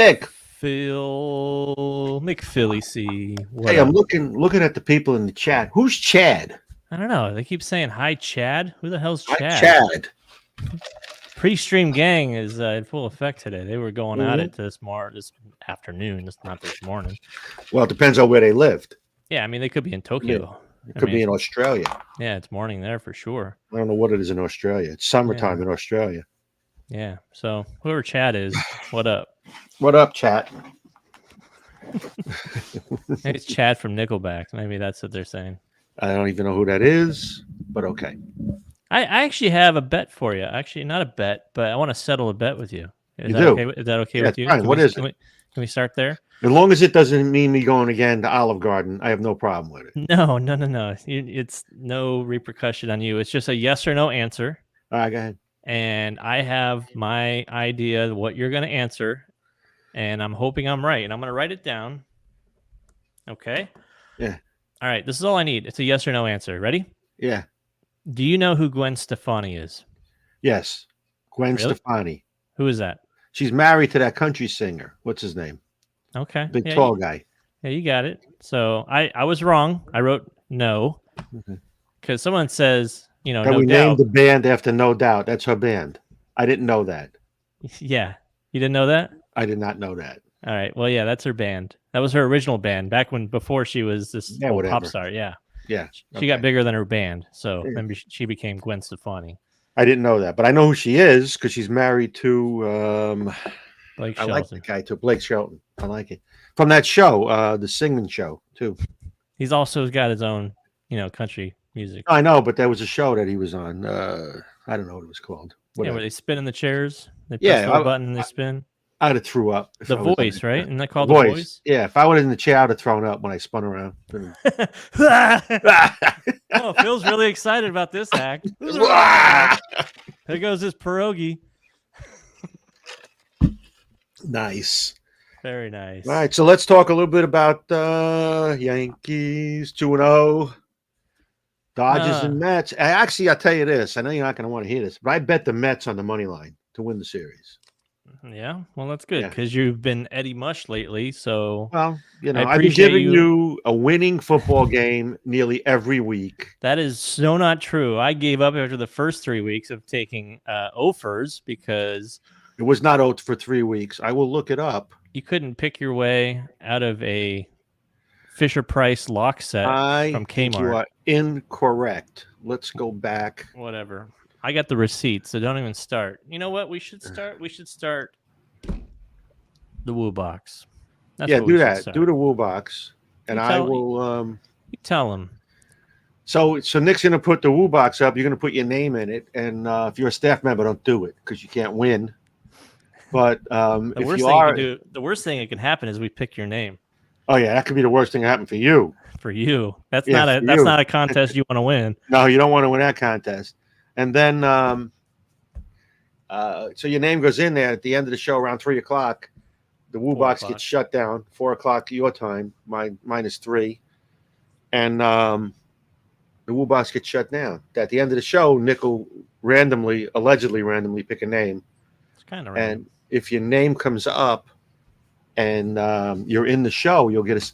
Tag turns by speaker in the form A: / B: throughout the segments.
A: Nick.
B: Phil McPhilly C. What
A: Hey, I'm
B: up?
A: looking at the people in the chat. Who's Chad?
B: I don't know. They keep saying hi, Chad. Who the hell's
A: Hi,
B: Chad?
A: Chad.
B: Pre-stream gang is in full effect today. They were going at it this afternoon. It's not this morning.
A: Well, it depends on where they lived.
B: Yeah, I mean they could be in Tokyo.
A: It could be in Australia.
B: Yeah, it's morning there for sure.
A: I don't know what it is in Australia. It's summertime in Australia.
B: Yeah. So whoever Chad is, what up?
A: What up, chat?
B: Maybe it's Chad from Nickelback. Maybe that's what they're saying.
A: I don't even know who that is, but okay.
B: I actually have a bet for you. Actually, not a bet, but I want to settle a bet with you. Is that okay with you?
A: Fine. What is it?
B: Can we start there?
A: As long as it doesn't mean me going again to Olive Garden, I have no problem with it.
B: No. It's no repercussion on you. It's just a yes or no answer.
A: All right, go ahead.
B: And I have my idea of what you're going to answer, and I'm hoping I'm right. And I'm going to write it down. Okay?
A: Yeah.
B: All right. This is all I need. It's a yes or no answer. Ready?
A: Yeah.
B: Do you know who Gwen Stefani is?
A: Yes. Gwen
B: Really?
A: Stefani.
B: Who is that?
A: She's married to that country singer. What's his name?
B: Okay.
A: Big tall guy.
B: Yeah, you got it. So I was wrong. I wrote no because someone says,
A: that
B: no
A: we
B: doubt.
A: named the band after No Doubt. That's her band. I didn't know that.
B: Yeah. You didn't know that?
A: I did not know that.
B: All right. Well, yeah, that's her band. That was her original band before she was this pop star. Yeah.
A: Yeah.
B: She got bigger than her band. So maybe she became Gwen Stefani.
A: I didn't know that, but I know who she is because she's married to
B: Blake
A: I
B: Shelton.
A: like the guy too, Blake Shelton. I like it. From that show, the singing show too.
B: He's also got his own, country music.
A: I know, but there was a show that he was on. I don't know what it was called.
B: Yeah, where they spin in the chairs. They press the button and they spin.
A: I'd have threw up.
B: The Voice, right? Isn't that called The Voice?
A: Yeah, if I was in the chair, I'd have thrown up when I spun around.
B: Oh, Phil's really excited about this hack. There goes his pierogi.
A: Nice.
B: Very nice.
A: All right, so let's talk a little bit about Yankees 2-0, Dodgers and Mets. Actually, I'll tell you this. I know you're not going to want to hear this, but I bet the Mets on the money line to win the series.
B: Yeah, well, that's good because you've been Eddie Mush lately. So,
A: well, I've been giving you a winning football game nearly every week.
B: That is so not true. I gave up after the first 3 weeks of taking offers because
A: it was not out for 3 weeks. I will look it up.
B: You couldn't pick your way out of a Fisher Price lock set from Kmart.
A: You are incorrect. Let's go back.
B: Whatever. I got the receipt, so don't even start. You know what? We should start. We should start the Woo Box.
A: Do that. Do the Woo Box, and I will.
B: You tell him.
A: So Nick's going to put the Woo Box up. You're going to put your name in it, and if you're a staff member, don't do it because you can't win. But
B: the worst thing that can happen is we pick your name.
A: Oh yeah, that could be the worst thing that happened for you.
B: For you, that's not a contest you want to win.
A: No, you don't want to win that contest. And then, so your name goes in there at the end of the show around 3 o'clock. The Woo Box gets shut down. 4 o'clock your time. Mine is 3, and the Woo Box gets shut down. At the end of the show, Nick will allegedly randomly pick a name.
B: It's kind of random.
A: And if your name comes up and you're in the show, you'll get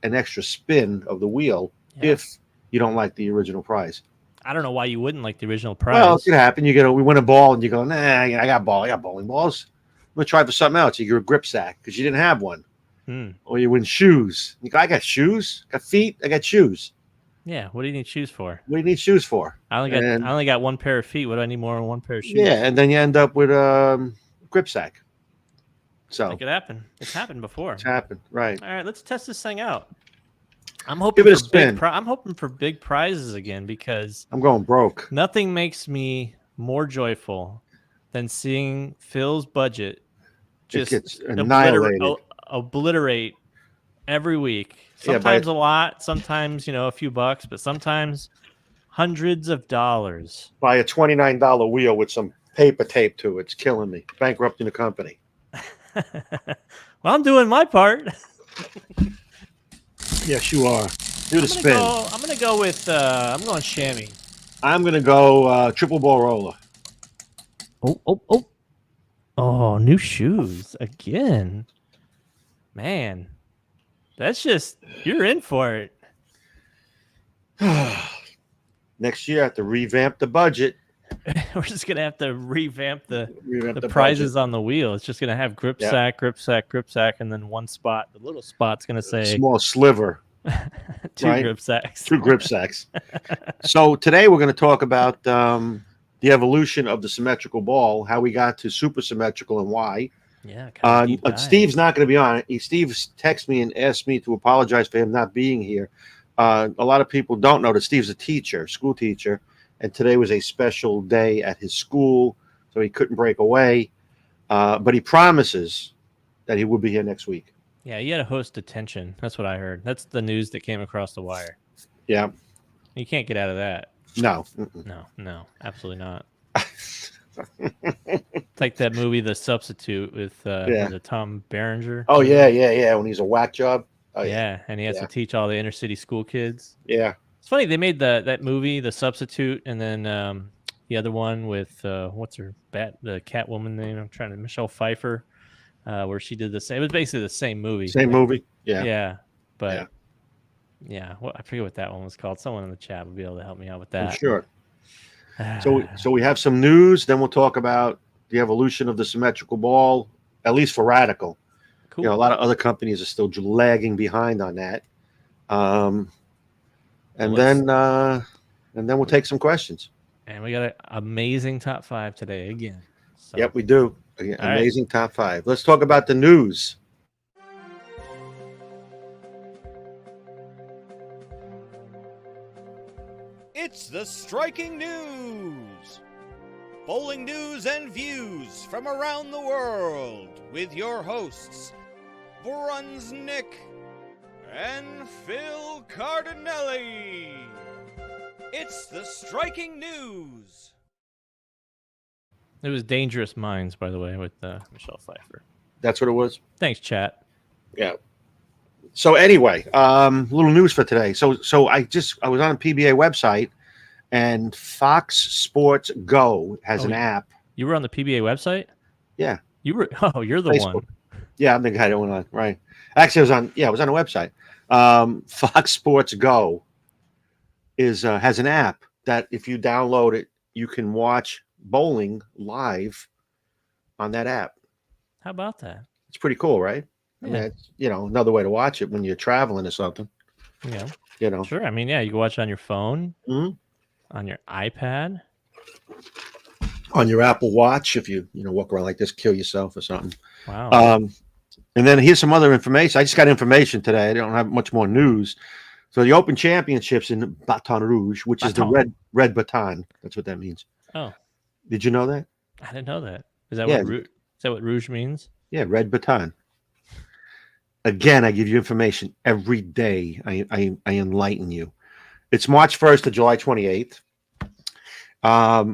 A: an extra spin of the wheel if you don't like the original prize.
B: I don't know why you wouldn't like the original prize.
A: Well, it could happen. We win a ball, and you go, nah, I got bowling balls. I'm gonna try for something else. You get a grip sack because you didn't have one, or you win shoes. You go, I got shoes, got feet, I got shoes.
B: Yeah, what do you need shoes for?
A: What do you need shoes for?
B: I only got one pair of feet. What do I need more than one pair of shoes?
A: Yeah, and then you end up with a grip sack. So
B: it could happen. It's happened before.
A: It's happened, right?
B: All right, let's test this thing out. I'm hoping for
A: spin.
B: I'm hoping for big prizes again because
A: I'm going broke.
B: Nothing makes me more joyful than seeing Phil's budget just obliterate every week. Sometimes a lot, sometimes a few bucks, but sometimes hundreds of dollars.
A: Buy a $29 wheel with some paper tape to it. It's killing me. Bankrupting the company.
B: Well, I'm doing my part.
A: Yes, you are. Do the spin.
B: I'm going to go with, I'm going chamois.
A: I'm going to go triple ball roller.
B: Oh, new shoes again. Man, that's just, you're in for it.
A: Next year, I have to revamp the budget.
B: We're just gonna have to revamp the
A: Revamp
B: prizes
A: budget.
B: on the wheel. It's just gonna have grip
A: Yeah.
B: sack, grip sack, grip sack, and then one spot. The little spot's gonna say
A: Small sliver.
B: two
A: right?
B: grip sacks.
A: 2 grip sacks. So today we're going to talk about the evolution of the symmetrical ball, how we got to super symmetrical and why.
B: Yeah. Kind of deep dive.
A: Steve's not going to be on. Steve texted me and asked me to apologize for him not being here. A lot of people don't know that Steve's a teacher, school teacher, and today was a special day at his school, so he couldn't break away. But he promises that he will be here next week.
B: Yeah, you had to host detention. That's what I heard. That's the news that came across the wire.
A: Yeah.
B: You can't get out of that.
A: No.
B: No, absolutely not. It's like that movie, The Substitute, with the Tom Berenger.
A: Oh, yeah. When he's a whack job. Oh,
B: yeah, and he has to teach all the inner city school kids.
A: Yeah.
B: It's funny, they made that movie, The Substitute, and then the other one with, what's her, the Catwoman name? I'm trying to, Michelle Pfeiffer. Where she did the same. It was basically the same movie.
A: Same movie. Yeah.
B: Yeah. But well, I forget what that one was called. Someone in the chat would be able to help me out with that.
A: I'm sure. So we have some news. Then we'll talk about the evolution of the symmetrical ball, at least for Radical.
B: Cool.
A: You know, a lot of other companies are still lagging behind on that. And then we'll take some questions.
B: And we got an amazing top 5 today again. So.
A: Yep, we do. Amazing top 5. Let's talk about the news.
C: It's the striking news. Bowling news and views from around the world with your hosts, Brunsnick and Phil Cardinelli. It's the striking news.
B: It was Dangerous Minds, by the way, with Michelle Pfeiffer.
A: That's what it was?
B: Thanks, chat.
A: Yeah. So anyway, little news for today. So I was on a PBA website, and Fox Sports Go has an app.
B: You were on the PBA website?
A: Yeah.
B: You were. Oh, you're the
A: Facebook.
B: one.
A: Yeah, I'm the guy that went on. Right. Actually, I was on a website. Fox Sports Go has an app that if you download it, you can watch bowling live on that app.
B: How about that?
A: It's pretty cool, right?
B: Yeah.
A: I mean, it's, another way to watch it when you're traveling or something.
B: Yeah. Sure. I mean, yeah, you can watch it on your phone, on your iPad,
A: on your Apple Watch if you walk around like this, kill yourself or something.
B: Wow.
A: And then here's some other information. I just got information today. I don't have much more news. So the Open Championships in Baton Rouge, which is the red baton. That's what that means.
B: Oh.
A: Did you know that?
B: I didn't know that. Is that what rouge means? Yeah,
A: red baton. Again, I give you information every day. I enlighten you. It's March 1st to July 28th.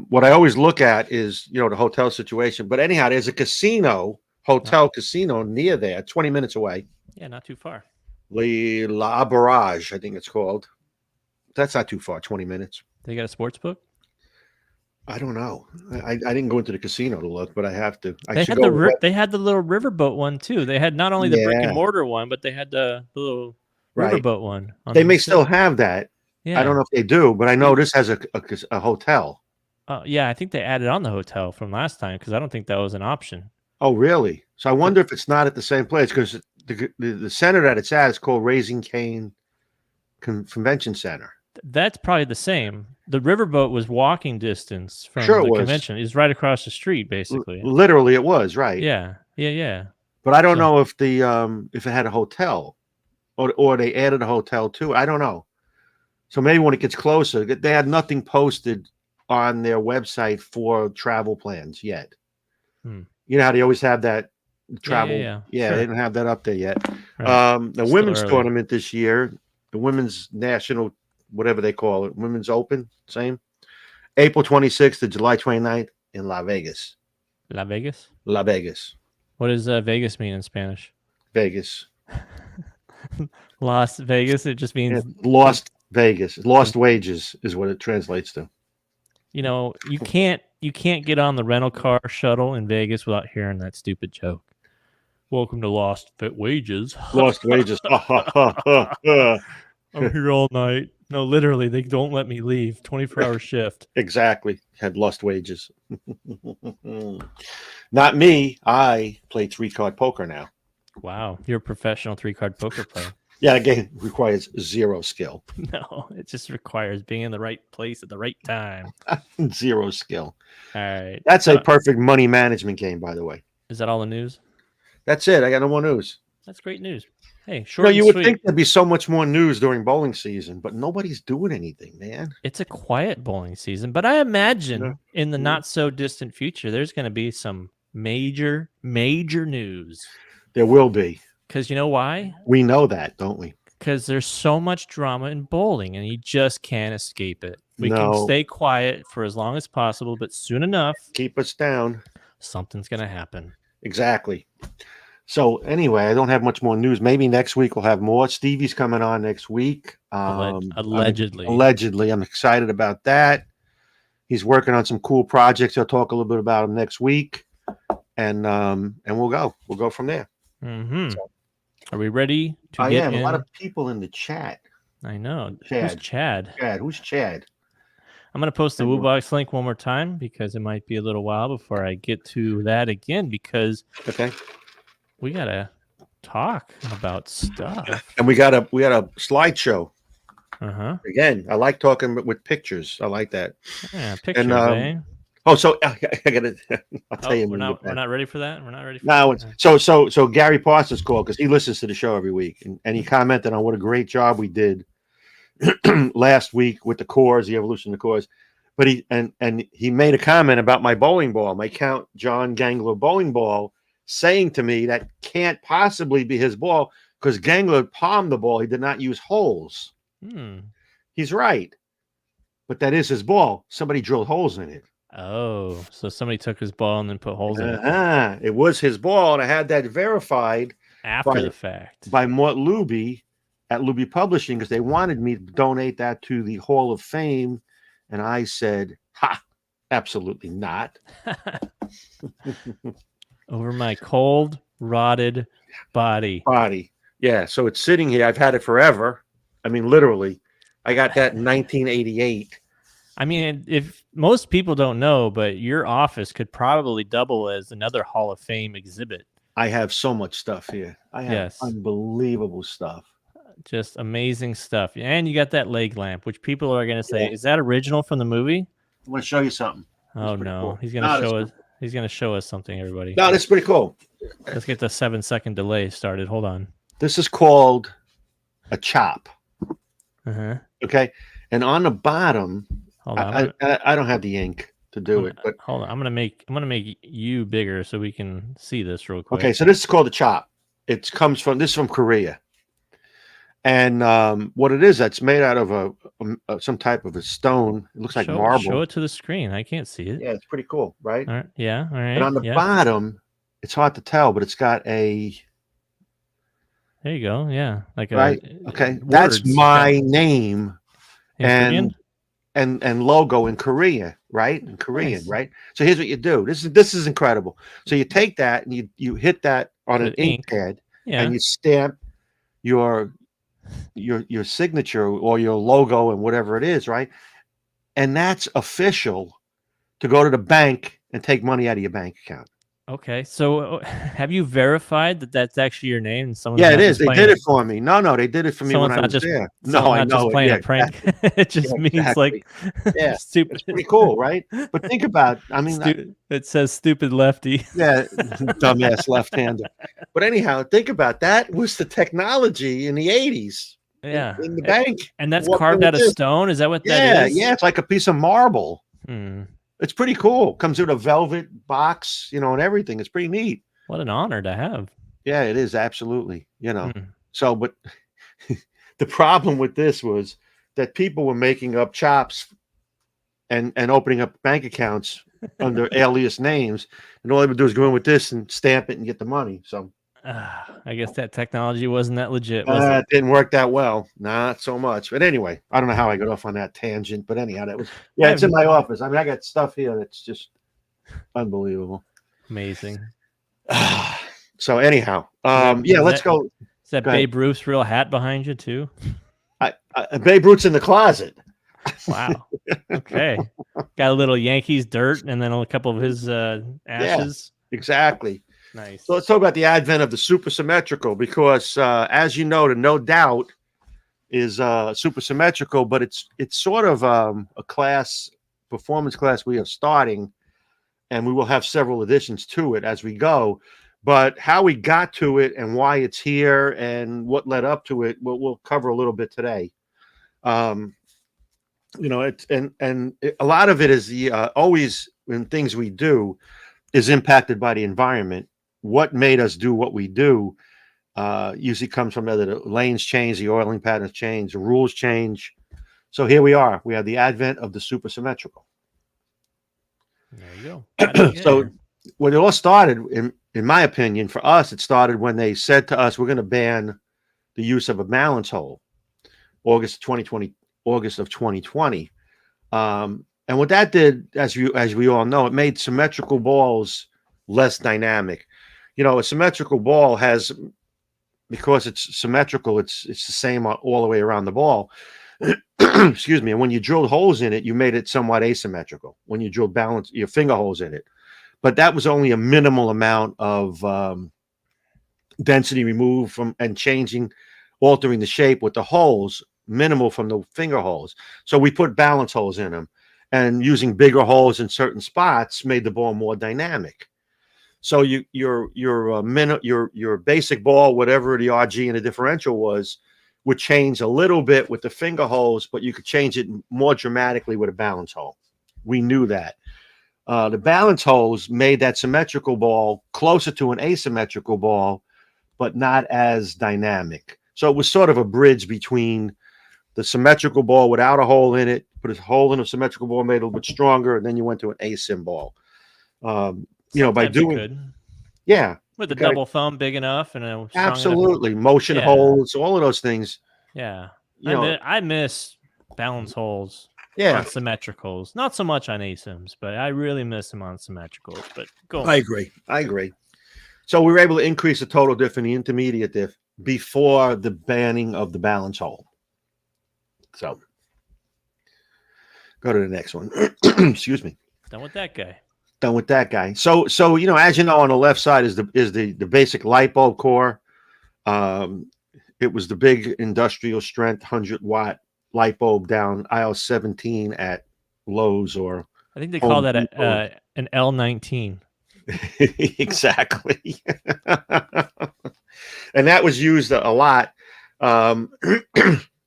A: What I always look at is, the hotel situation. But anyhow, there's a casino near there, 20 minutes away.
B: Yeah, not too far.
A: La Barrage, I think it's called. That's not too far, 20 minutes.
B: They got a sports book?
A: I don't know. I didn't go into the casino to look, but I have to.
B: They had the little riverboat one too. They had not only the brick and mortar one, but they had the little riverboat one.
A: They may still have that. Yeah. I don't know if they do, but I know this has a hotel.
B: Yeah, I think they added on the hotel from last time because I don't think that was an option.
A: Oh, really? So I wonder if it's not at the same place because the center that it's at is called Raising Cane Convention Center.
B: That's probably the same. The riverboat was walking distance from
A: the
B: convention. It's right across the street, basically.
A: Literally, it was right.
B: Yeah.
A: But I don't know if if it had a hotel, or they added a hotel too. I don't know. So maybe when it gets closer, they had nothing posted on their website for travel plans yet. You know how they always have that travel.
B: Yeah,
A: They didn't have that up there yet.
B: Right.
A: The women's tournament this year, the women's national, whatever they call it, women's open, same. April 26th to July 29th in La Vegas.
B: La Vegas?
A: La Vegas.
B: What does Vegas mean in Spanish?
A: Vegas.
B: Las Vegas. It just means
A: lost Vegas. Lost wages is what it translates to.
B: You can't get on the rental car shuttle in Vegas without hearing that stupid joke. Welcome to Lost Fit Wages.
A: Lost wages.
B: I'm here all night. No, literally, they don't let me leave. 24-hour shift.
A: Exactly. Had lost wages. Not me. I play 3-card poker now.
B: Wow, you're a professional 3-card poker player.
A: Yeah, the game requires 0 skill.
B: No, it just requires being in the right place at the right time.
A: 0 skill.
B: All right.
A: That's a perfect money management game, by the way.
B: Is that all the news?
A: That's it. I got no more news.
B: That's great news. Hey, short
A: No,
B: and
A: you would
B: sweet.
A: think there'd be so much more news during bowling season, but nobody's doing anything, man.
B: It's a quiet bowling season, but I imagine in the
A: Yeah.
B: not so distant future, there's going to be some major news.
A: There will be.
B: Because you know why?
A: We know that, don't we?
B: Because there's so much drama in bowling and you just can't escape it. We can
A: No.
B: stay quiet for as long as possible, but soon enough,
A: Keep us down.
B: something's going to happen.
A: Exactly. So anyway, I don't have much more news. Maybe next week we'll have more. Stevie's coming on next week.
B: Allegedly.
A: Allegedly. I'm excited about that. He's working on some cool projects. I'll talk a little bit about them next week. And we'll go. We'll go from there.
B: Mm-hmm.
A: So,
B: are we ready to
A: I
B: get
A: am.
B: in?
A: A lot of people in the chat.
B: I know.
A: Chad.
B: Who's Chad?
A: Chad. Who's Chad?
B: I'm going to post the WooBox link one more time because it might be a little while before I get to that again because
A: Okay.
B: we got to talk about stuff.
A: And we got a slideshow.
B: Uh-huh.
A: Again, I like talking with pictures. I like that.
B: Yeah, pictures,
A: And,
B: eh?
A: Oh, so I got to. I'll tell you.
B: We're
A: when we get back.
B: not ready for that. We're not ready for
A: No,
B: that.
A: it's so Gary Parsons called because he listens to the show every week, and he commented on what a great job we did last week with the cores, the evolution of the cores. But he made a comment about my bowling ball, my Count John Gangler bowling ball, saying to me that can't possibly be his ball because Gangler palmed the ball. He did not use holes. He's right, but that is his ball. Somebody drilled holes in it.
B: Oh, so somebody took his ball and then put holes in it.
A: It was his ball, and I had that verified
B: after the fact
A: by Mort Luby at Luby Publishing because they wanted me to donate that to the Hall of Fame, and I said, "Ha, absolutely not."
B: Over my cold, rotted body.
A: Yeah, so it's sitting here. I've had it forever. I mean, literally. I got that in 1988.
B: I mean, if most people don't know, but your office could probably double as another Hall of Fame exhibit.
A: I have so much stuff here. I have unbelievable stuff.
B: Just amazing stuff. And you got that leg lamp, which people are going to say, is that original from the movie?
A: I want to show you something.
B: Oh, no.
A: Cool.
B: He's going to show us. He's going to show us something, everybody.
A: No, this is pretty cool.
B: Let's get the 7-second delay started. Hold on.
A: This is called a chop.
B: Uh-huh.
A: Okay. And on the bottom,
B: hold on.
A: I don't have the ink to do it, but
B: hold on. I'm gonna make you bigger so we can see this real quick.
A: Okay, so this is called a chop. It comes from from Korea. And what it is, that's made out of some type of a stone. It looks like marble.
B: Show it to the screen. I can't see it.
A: Yeah, it's pretty cool, right?
B: All right. Yeah. All right.
A: And on the bottom, it's hard to tell, but it's got a.
B: There you go. Yeah, like
A: right. Okay, that's my name and logo in Korea, right? In Korean, right? So here's what you do. This is incredible. So you take that and you hit that on an ink pad, and you stamp your signature or your logo and whatever it is, right? And that's official to go to the bank and take money out of your bank account.
B: Okay, so have you verified that that's actually your name? And someone's
A: it is. They did it for me. No, they did it for me when I was there. No, I know.
B: Just playing a prank. It just means like stupid.
A: It's pretty cool, right? But think about, I mean,
B: it says stupid lefty.
A: Yeah, dumbass left-hander. But anyhow, think about that was the technology in the 80s.
B: Yeah,
A: in the bank,
B: and that's carved out of stone. Is that what that is?
A: Yeah, it's like a piece of marble. It's pretty cool. Comes with a velvet box, and everything. It's pretty neat.
B: What an honor to have.
A: Yeah, it is absolutely. So, but the problem with this was that people were making up chops and opening up bank accounts under alias names, and all they would do is go in with this and stamp it and get the money. So,
B: I guess that technology wasn't that legit.
A: It didn't work that well. Not so much. But anyway, I don't know how I got off on that tangent. But anyhow, that was it's in my office. I mean, I got stuff here that's just unbelievable.
B: Amazing.
A: So anyhow,
B: Is
A: let's
B: that-
A: go.
B: Is that
A: Go ahead.
B: Babe Ruth's real hat behind you too?
A: Babe Ruth's in the closet.
B: Wow. Okay. Got a little Yankees dirt and then a couple of his ashes.
A: Exactly.
B: Nice.
A: So let's talk about the advent of the super symmetrical, because as you know, the No Doubt is super symmetrical, but it's sort of a performance class we are starting, and we will have several additions to it as we go. But how we got to it and why it's here and what led up to it, we'll cover a little bit today. It's a lot of it is always in things we do is impacted by the environment. What made us do what we do usually comes from either the lanes change, the oiling patterns change, the rules change. So here we are. We have the advent of the super symmetrical.
B: There you go.
A: So when it all started, in my opinion, for us, it started when they said to us, we're going to ban the use of a balance hole, August of 2020. And what that did, as we all know, it made symmetrical balls less dynamic. A symmetrical ball has, because it's symmetrical, it's the same all the way around the ball. Excuse me. And when you drilled holes in it, you made it somewhat asymmetrical when you drilled your finger holes in it. But that was only a minimal amount of density removed from and altering the shape with the holes, minimal from the finger holes. So we put balance holes in them, and using bigger holes in certain spots made the ball more dynamic. So your basic ball, whatever the RG and the differential was, would change a little bit with the finger holes, but you could change it more dramatically with a balance hole. We knew that. The balance holes made that symmetrical ball closer to an asymmetrical ball, but not as dynamic. So it was sort of a bridge between the symmetrical ball without a hole in it, put a hole in a symmetrical ball, made it a little bit stronger, and then you went to an asym ball. By doing,
B: with a double thumb big enough and a
A: absolutely motion holes, all of those things.
B: Yeah, I miss balance holes.
A: Yeah,
B: on symmetricals, not so much on asyms, but I really miss them on symmetricals. But go on.
A: I agree. So we were able to increase the total diff and the intermediate diff before the banning of the balance hole. So go to the next one. Excuse me.
B: Done with that guy.
A: So as you know, on the left side is the basic light bulb core. It was the big industrial strength 100-watt light bulb down aisle 17 at Lowe's, or
B: I think they call that an L19.
A: Exactly. And that was used a lot. And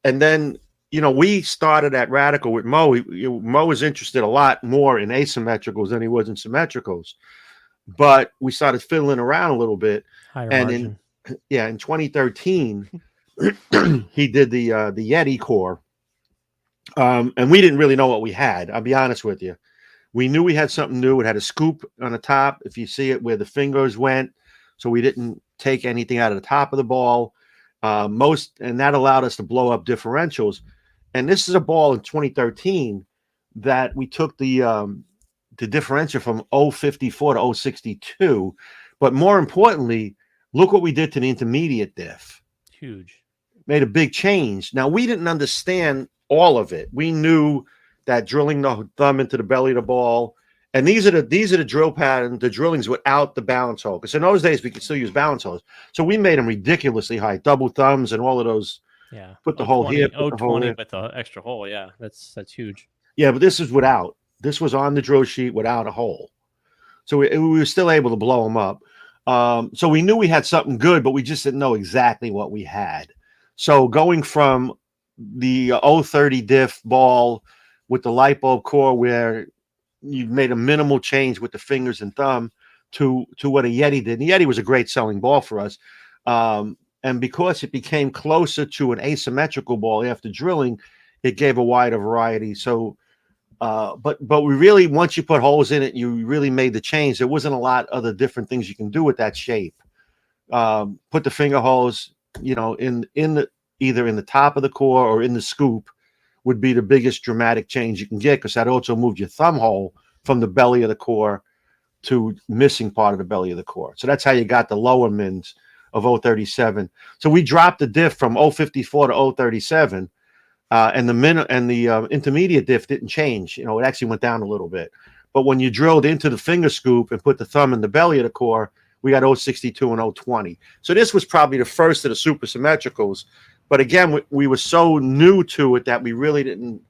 A: then we started at Radical with Mo. Mo was interested a lot more in asymmetricals than he was in symmetricals, but we started fiddling around a little bit.
B: Higher
A: and
B: margin.
A: in 2013 he did the Yeti core, and we didn't really know what we had. I'll be honest with you. We knew we had something new. It had a scoop on the top, if you see it, where the fingers went, so we didn't take anything out of the top of the ball. And that allowed us to blow up differentials. And this is a ball in 2013 that we took the differential from 054 to 062. But more importantly, look what we did to the intermediate diff.
B: Huge.
A: Made a big change. Now, we didn't understand all of it. We knew that drilling the thumb into the belly of the ball, and these are the drill pattern, the drillings without the balance hole. Because in those days we could still use balance holes, so we made them ridiculously high, double thumbs and all of those.
B: Yeah,
A: put the hole here, put the hole
B: 20
A: here.
B: with the extra hole. Yeah, that's huge.
A: Yeah, but this is without. This was on the drill sheet without a hole, so we were still able to blow them up. So we knew we had something good, but we just didn't know exactly what we had. So going from the 030 diff ball with the light bulb core, where you made a minimal change with the fingers and thumb, to what a Yeti did. And the Yeti was a great selling ball for us. And because it became closer to an asymmetrical ball after drilling, it gave a wider variety. So, but we really, once you put holes in it, you really made the change. There wasn't a lot other different things you can do with that shape. Put the finger holes, in the either in the top of the core or in the scoop would be the biggest dramatic change you can get, because that also moved your thumb hole from the belly of the core to missing part of the belly of the core. So that's how you got the lower mins of 037. So we dropped the diff from 054 to 037, and the intermediate diff didn't change. It actually went down a little bit. But when you drilled into the finger scoop and put the thumb in the belly of the core, we got 062 and 020. So this was probably the first of the super symmetricals. But again, we were so new to it that we really didn't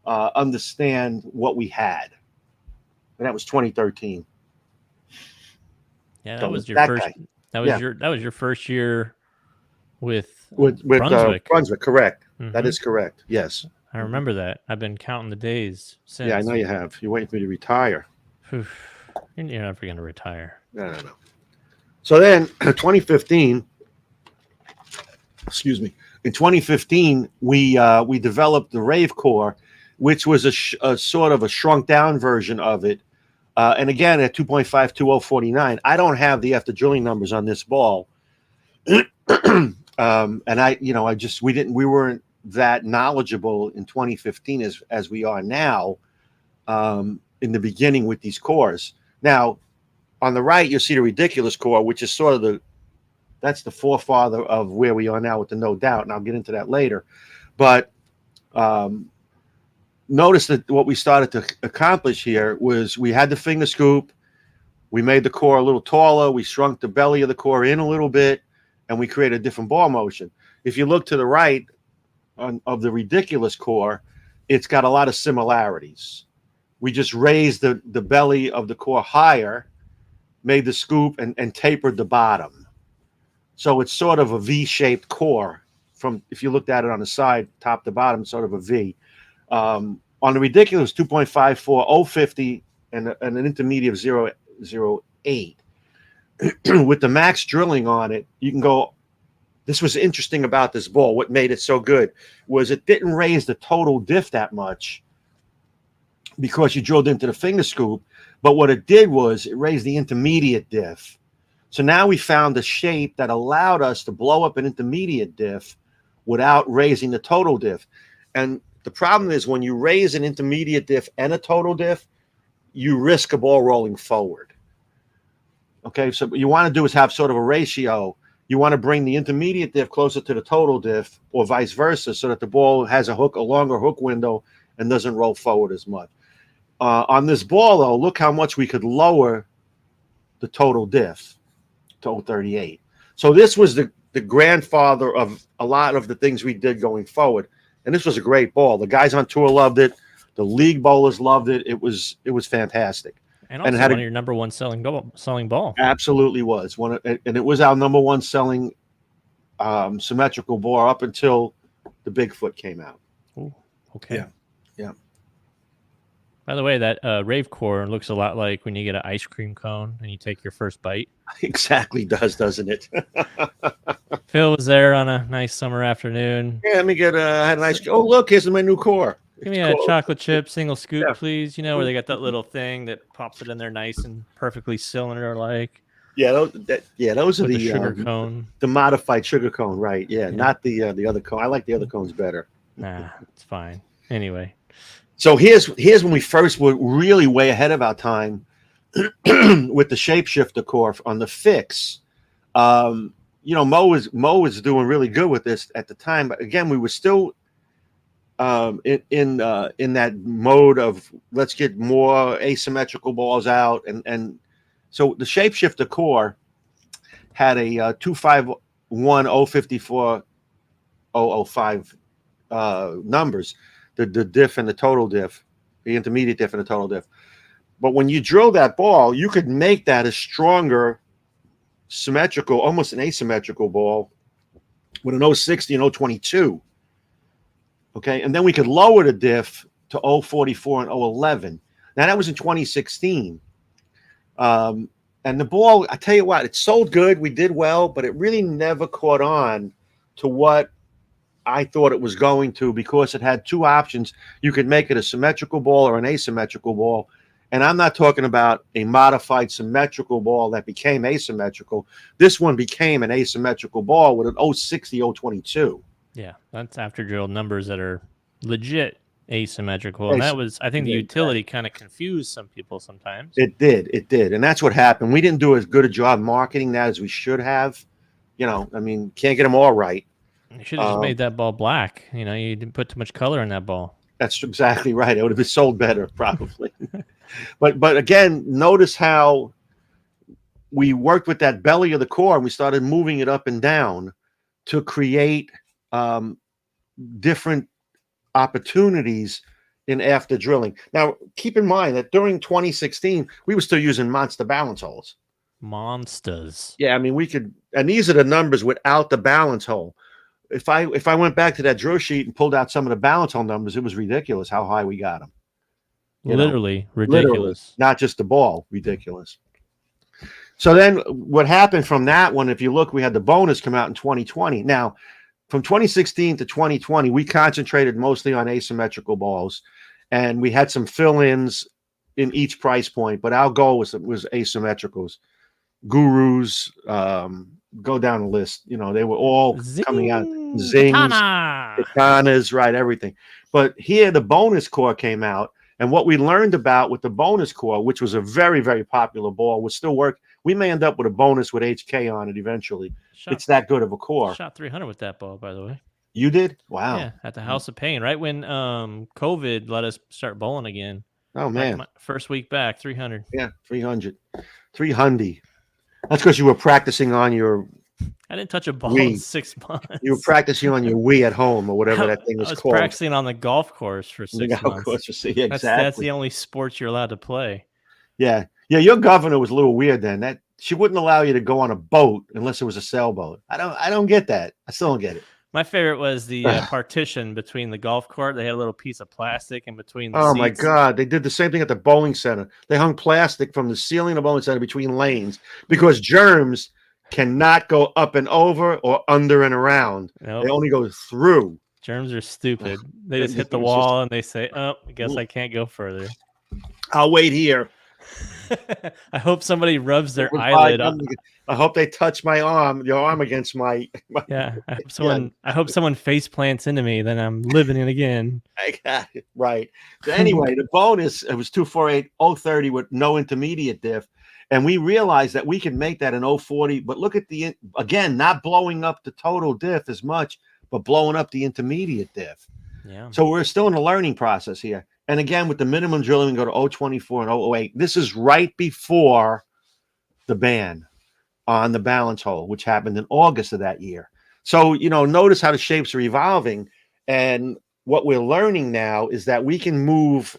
A: understand what we had. And that was 2013.
B: Yeah, that
A: So
B: was your
A: that
B: first.
A: guy.
B: That was your first year with
A: Brunswick. Brunswick, correct.
B: Mm-hmm.
A: That is correct. Yes.
B: I remember that. I've been counting the days since.
A: Yeah, I know you have. You're waiting for me to retire.
B: You're never going to retire.
A: No. So then, 2015. Excuse me. In 2015, we developed the Rave Core, which was a sort of a shrunk down version of it. And again, at 2.52049, I don't have the after drilling numbers on this ball. And we weren't that knowledgeable in 2015 as we are now in the beginning with these cores. Now, on the right, you'll see the ridiculous core, which is sort of that's the forefather of where we are now with the No Doubt, and I'll get into that later. But notice that what we started to accomplish here was we had the finger scoop, we made the core a little taller, we shrunk the belly of the core in a little bit, and we created a different ball motion. If you look to the right of the ridiculous core, it's got a lot of similarities. We just raised the belly of the core higher, made the scoop, and tapered the bottom. So it's sort of a V-shaped core. From if you looked at it on the side, top to bottom, sort of a V. On the ridiculous 2.54, 050, and an intermediate of 0.08. With the max drilling on it, you can go. This was interesting about this ball. What made it so good was it didn't raise the total diff that much because you drilled into the finger scoop. But what it did was it raised the intermediate diff. So now we found a shape that allowed us to blow up an intermediate diff without raising the total diff. And the problem is when you raise an intermediate diff and a total diff, you risk a ball rolling forward. Okay, so what you want to do is have sort of a ratio. You want to bring the intermediate diff closer to the total diff or vice versa so that the ball has a longer hook window and doesn't roll forward as much. On this ball, though, look how much we could lower the total diff to 038. So this was the grandfather of a lot of the things we did going forward. And this was a great ball. The guys on tour loved it. The league bowlers loved it. It was fantastic.
B: And also one of your number one selling ball. Absolutely
A: was. And it was our number one selling symmetrical ball up until the Bigfoot came out.
B: Ooh, okay.
A: Yeah.
B: By the way, that Rave Core looks a lot like when you get an ice cream cone and you take your first bite.
A: Exactly does, doesn't it?
B: Phil was there on a nice summer afternoon.
A: Yeah, let me get had an ice cream. Oh, look, here's my new core.
B: Give me a chocolate chip single scoop, please. Where they got that little thing that pops it in there nice and perfectly cylinder-like.
A: Yeah, those are the
B: sugar cone.
A: The modified sugar cone, right? Yeah, not the other cone. I like the other cones better.
B: Nah, it's fine. Anyway.
A: So here's when we first were really way ahead of our time with the shapeshifter core on the fix. Mo was doing really good with this at the time, but again, we were still in that mode of let's get more asymmetrical balls out, and so the shapeshifter core had a 251 054 005 numbers. The diff and the total diff, the intermediate diff and the total diff. But when you drill that ball, you could make that a stronger symmetrical, almost an asymmetrical ball with an 060 and 022. Okay, and then we could lower the diff to 044 and 011. Now that was in 2016. And the ball, I tell you what, it sold good. We did well, but it really never caught on to what I thought it was going to, because it had two options. You could make it a symmetrical ball or an asymmetrical ball. And I'm not talking about a modified symmetrical ball that became asymmetrical. This one became an asymmetrical ball with an 060, 022.
B: Yeah, that's after drilled numbers that are legit asymmetrical. And that was, I think the utility kind of confused some people sometimes.
A: It did. And that's what happened. We didn't do as good a job marketing that as we should have. You know, I mean, can't get them all right.
B: You should have just made that ball black. You know, you didn't put too much color in that ball.
A: That's exactly right. It would have been sold better, probably. but again, notice how we worked with that belly of the core and we started moving it up and down to create different opportunities in after drilling. Now, keep in mind that during 2016, we were still using monster balance holes.
B: Monsters.
A: Yeah, I mean, we could, and these are the numbers without the balance hole. If I went back to that drill sheet and pulled out some of the balance hole numbers, it was ridiculous how high we got them.
B: Literally ridiculous.
A: Not just the ball, ridiculous. So then what happened from that one, if you look, we had the bonus come out in 2020. Now, from 2016 to 2020, we concentrated mostly on asymmetrical balls, and we had some fill-ins in each price point, but our goal was asymmetricals. Gurus, go down the list. You know, they were all coming out. Zings, katanas, right, everything. But here the bonus core came out, and what we learned about with the bonus core, which was a very, very popular ball, would still work. We may end up with a bonus with HK on it eventually. It's that good of a core.
B: Shot 300 with that ball, by the way.
A: You did? Wow.
B: Yeah, at the House of Pain, right when COVID let us start bowling again.
A: Oh, man.
B: First week back, 300.
A: Yeah, 300. 300. That's because you were practicing on your...
B: I didn't touch a ball in 6 months.
A: You were practicing on your Wii at home or whatever that thing was called.
B: I was practicing on the golf course for 6 months.
A: Yeah, exactly.
B: That's the only sport you're allowed to play.
A: Yeah. Yeah, your governor was a little weird then. That she wouldn't allow you to go on a boat unless it was a sailboat. I don't get that. I still don't get it.
B: My favorite was the partition between the golf court. They had a little piece of plastic in between the seats.
A: My God. They did the same thing at the bowling center. They hung plastic from the ceiling of the bowling center between lanes because germs cannot go up and over or under and around. Nope. They only go through.
B: Germs are stupid. They just hit the wall and they say, oh, I guess I can't go further.
A: I'll wait here.
B: I hope somebody rubs their eyelid up.
A: I hope they touch my arm, your arm against my
B: yeah. I hope someone face plants into me, then I'm living it again.
A: I got it. Right. So anyway, the bonus, it was 248.030 with no intermediate diff. And we realized that we can make that an 040, but look at the, again, not blowing up the total diff as much, but blowing up the intermediate diff.
B: Yeah.
A: So we're still in the learning process here. And again, with the minimum drilling, we go to 024 and 008. This is right before the ban on the balance hole, which happened in August of that year. So, you know, notice how the shapes are evolving. And what we're learning now is that we can move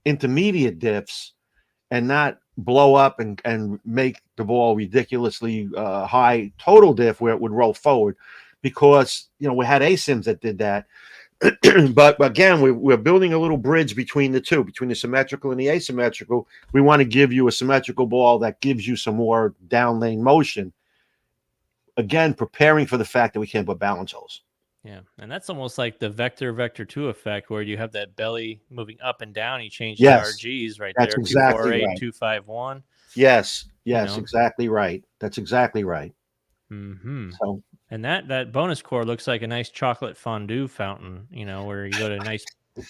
A: intermediate diffs and not blow up and make the ball ridiculously high total diff where it would roll forward, because, you know, we had ASIMs that did that. But again, we're building a little bridge between the two, between the symmetrical and the asymmetrical. We want to give you a symmetrical ball that gives you some more down lane motion. Again, preparing for the fact that we can't put balance holes.
B: Yeah, and that's almost like the vector 2 effect, where you have that belly moving up and down. You change the RGs right there.
A: That's exactly
B: 248,
A: right.
B: 251.
A: Yes,
B: You know?
A: exactly right. That's exactly right.
B: Mm-hmm.
A: So,
B: and that bonus core looks like a nice chocolate fondue fountain, you know, where you go to a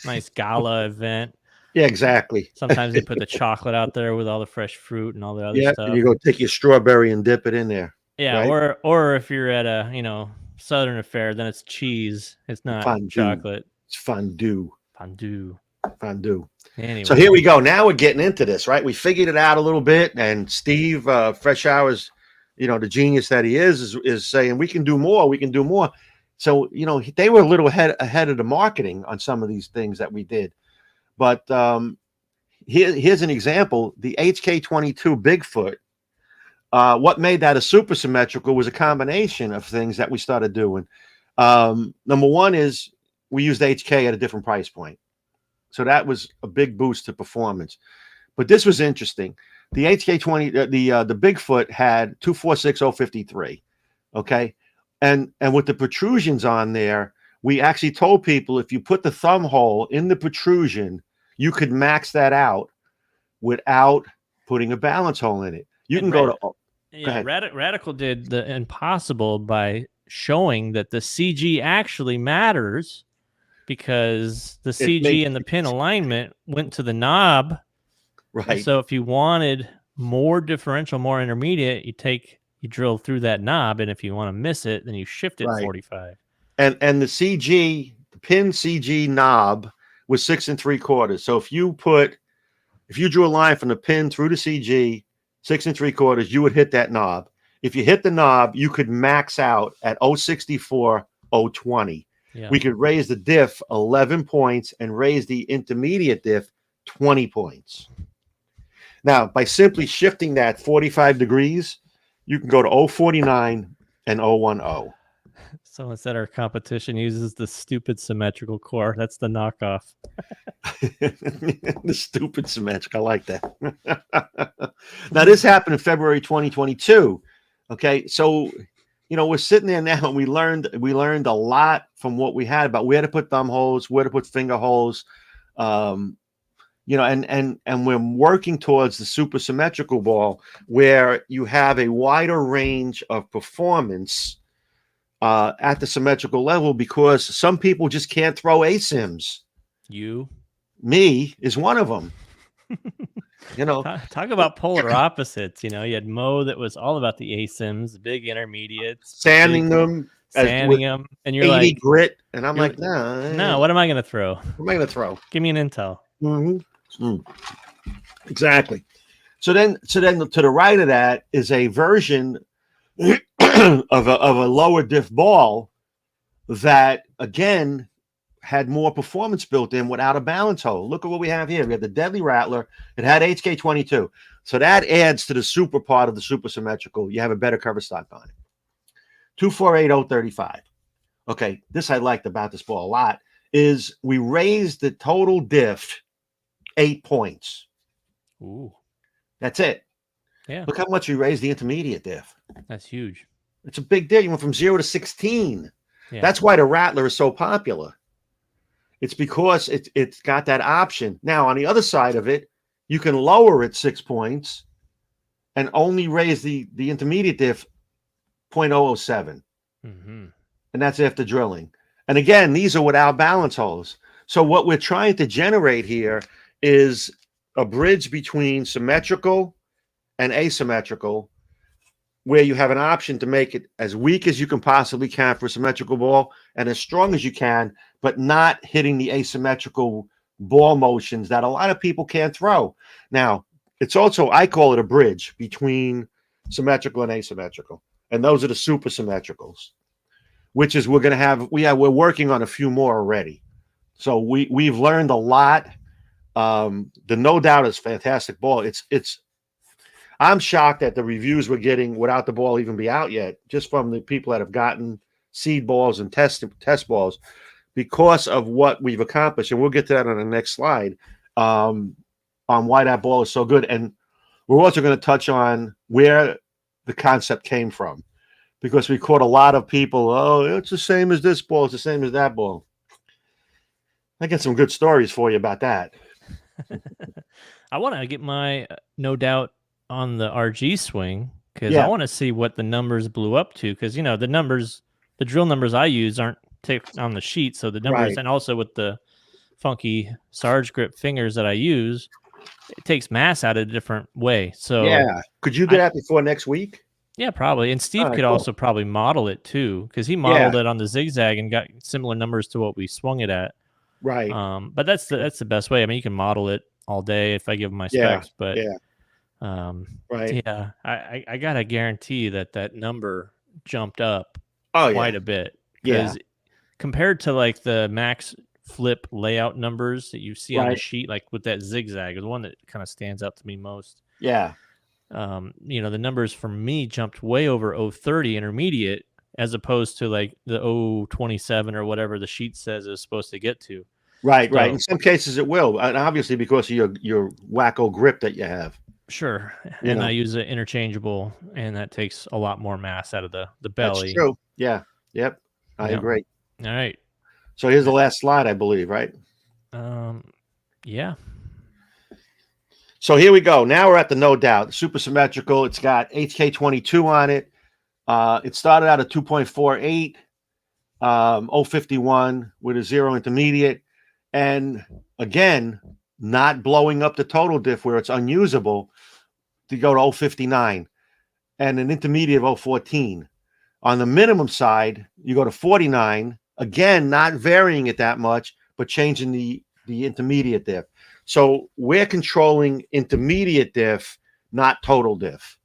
B: nice gala event.
A: yeah, exactly.
B: Sometimes they put the chocolate out there with all the fresh fruit and all the other stuff.
A: You go take your strawberry and dip it in there.
B: Yeah,
A: right?
B: or if you're at a, you know, Southern affair, then it's cheese. It's not
A: fondue.
B: Chocolate.
A: It's fondue.
B: Fondue.
A: Anyway. So here we go. Now we're getting into this, right? We figured it out a little bit, and Steve, Fresh Hours, you know, the genius that he is saying we can do more. We can do more. So, you know, they were a little ahead of the marketing on some of these things that we did. But here's an example: the HK22 Bigfoot. What made that a super symmetrical was a combination of things that we started doing. Number one is we used HK at a different price point. So that was a big boost to performance. But this was interesting. The HK20, the Bigfoot had 246.053. Okay. And with the protrusions on there, we actually told people if you put the thumb hole in the protrusion, you could max that out without putting a balance hole in it. You can go to...
B: Yeah, Radical did the impossible by showing that the CG actually matters because the CG and the pin alignment went to the knob.
A: Right.
B: And so if you wanted more differential, more intermediate, you drill through that knob, and if you want to miss it, then you shift it 45.
A: And the pin CG knob was 6 3/4. So if you drew a line from the pin through the CG 6 3/4, you would hit that knob. If you hit the knob, you could max out at 064, 020.
B: Yeah.
A: We could raise the diff 11 points and raise the intermediate diff 20 points. Now, by simply shifting that 45 degrees, you can go to 049 and 010.
B: Someone said our competition uses the stupid symmetrical core. That's the knockoff.
A: The stupid symmetric. I like that. Now, this happened in February 2022. Okay, so we're sitting there now, and we learned a lot from what we had about where to put thumb holes, where to put finger holes. And we're working towards the super symmetrical ball, where you have a wider range of performance at the symmetrical level, because some people just can't throw ASIMs. Me is one of them.
B: Talk about polar opposites. You had Mo that was all about the ASIMs, the big intermediates,
A: sanding them,
B: and you're
A: 80
B: like
A: grit, and I'm like, no.
B: What am I going to throw?
A: What am I going to throw?
B: Give me an Intel.
A: Mm-hmm. Exactly. So then to the right of that is a version of a lower diff ball that again had more performance built in without a balance hole. Look at what we have here. We have the Deadly Rattler. It had HK22. So that adds to the super part of the super symmetrical. You have a better cover stock on it. 248035. Okay, this I liked about this ball a lot is we raised the total diff 8 points.
B: Ooh.
A: That's it.
B: Yeah.
A: Look how much we raised the intermediate diff.
B: That's huge.
A: It's a big deal. You went from 0 to 16.
B: Yeah.
A: That's why the Rattler is so popular. It's because it's got that option. Now, on the other side of it, you can lower it 6 points and only raise the intermediate diff 0.007.
B: Mm-hmm.
A: And that's after drilling. And again, these are without balance holes. So what we're trying to generate here is a bridge between symmetrical and asymmetrical, where you have an option to make it as weak as you can possibly can for a symmetrical ball and as strong as you can, but not hitting the asymmetrical ball motions that a lot of people can't throw. Now, it's also, I call it a bridge between symmetrical and asymmetrical. And those are the super symmetricals, which is we're working on a few more already. So we've learned a lot. The No Doubt is a fantastic ball. I'm shocked at the reviews we're getting without the ball even be out yet, just from the people that have gotten seed balls and test balls, because of what we've accomplished. And we'll get to that on the next slide on why that ball is so good. And we're also going to touch on where the concept came from, because we caught a lot of people, it's the same as this ball, it's the same as that ball. I got some good stories for you about that.
B: I want to get my No Doubt on the RG swing, because I want to see what the numbers blew up to, because the drill numbers I use aren't taped on the sheet, so the numbers, and also with the funky Sarge grip fingers that I use, it takes mass out a different way. So
A: could you get that before next week?
B: Yeah, probably. And Steve could also probably model it too, because he modeled it on the zigzag and got similar numbers to what we swung it at.
A: Right.
B: But that's the best way. I mean, you can model it all day if I give him my specs, but I gotta guarantee that number jumped up quite a bit. Because compared to like the max flip layout numbers that you see on the sheet, like with that zigzag is the one that kind of stands out to me most.
A: Yeah.
B: The numbers for me jumped way over 030 intermediate, as opposed to like the 027 or whatever the sheet says it's supposed to get to.
A: Right. In some cases it will, and obviously because of your wacko grip that you have.
B: Sure. And I use it interchangeable, and that takes a lot more mass out of the belly.
A: That's true. Yeah. Yep. I agree.
B: All right.
A: So here's the last slide, I believe, right?
B: Yeah.
A: So here we go. Now we're at the No Doubt. Super symmetrical. It's got HK22 on it. It started out at 2.48. 051 with a 0 intermediate, and again, not blowing up the total diff where it's unusable to go to 059 and an intermediate of 014. On the minimum side, you go to 49, again, not varying it that much, but changing the intermediate diff. So we're controlling intermediate diff, not total diff.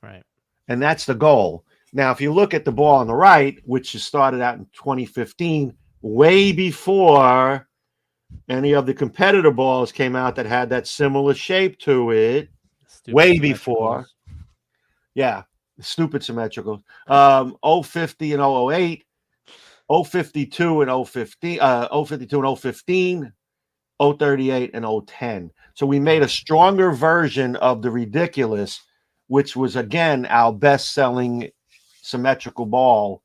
B: Right.
A: And that's the goal. Now, if you look at the ball on the right, which started out in 2015, way before any of the competitor balls came out that had that similar shape to it, way before. Yeah, stupid symmetrical. 050 and 008, 052 and 050, 052 and 015, 038 and 010. So we made a stronger version of the ridiculous, which was again our best-selling symmetrical ball